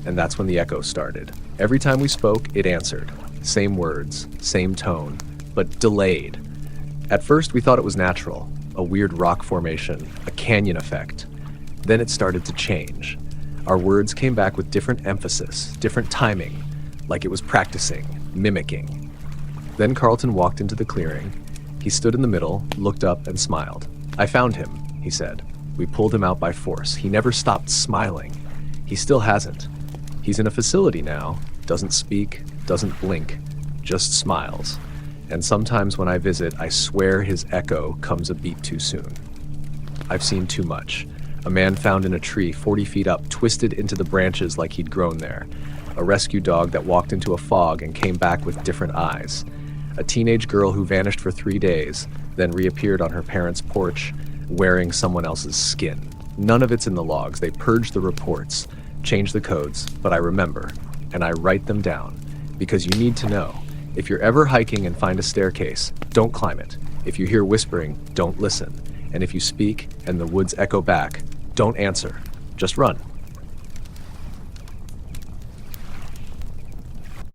and that's when the echo started. Every time we spoke, it answered. Same words, same tone, but delayed. At first, we thought it was natural, a weird rock formation, a canyon effect. Then it started to change. Our words came back with different emphasis, different timing, like it was practicing, mimicking. Then Carlton walked into the clearing. He stood in the middle, looked up, and smiled. "I found him," he said. We pulled him out by force. He never stopped smiling. He still hasn't. He's in a facility now, doesn't speak, doesn't blink, just smiles. And sometimes when I visit, I swear his echo comes a beat too soon. I've seen too much. A man found in a tree 40 feet up, twisted into the branches like he'd grown there. A rescue dog that walked into a fog and came back with different eyes. A teenage girl who vanished for 3 days, then reappeared on her parents' porch, wearing someone else's skin. None of it's in the logs. They purge the reports, change the codes, but I remember, and I write them down, because you need to know. If you're ever hiking and find a staircase, don't climb it. If you hear whispering, don't listen. And if you speak and the woods echo back, don't answer. Just run.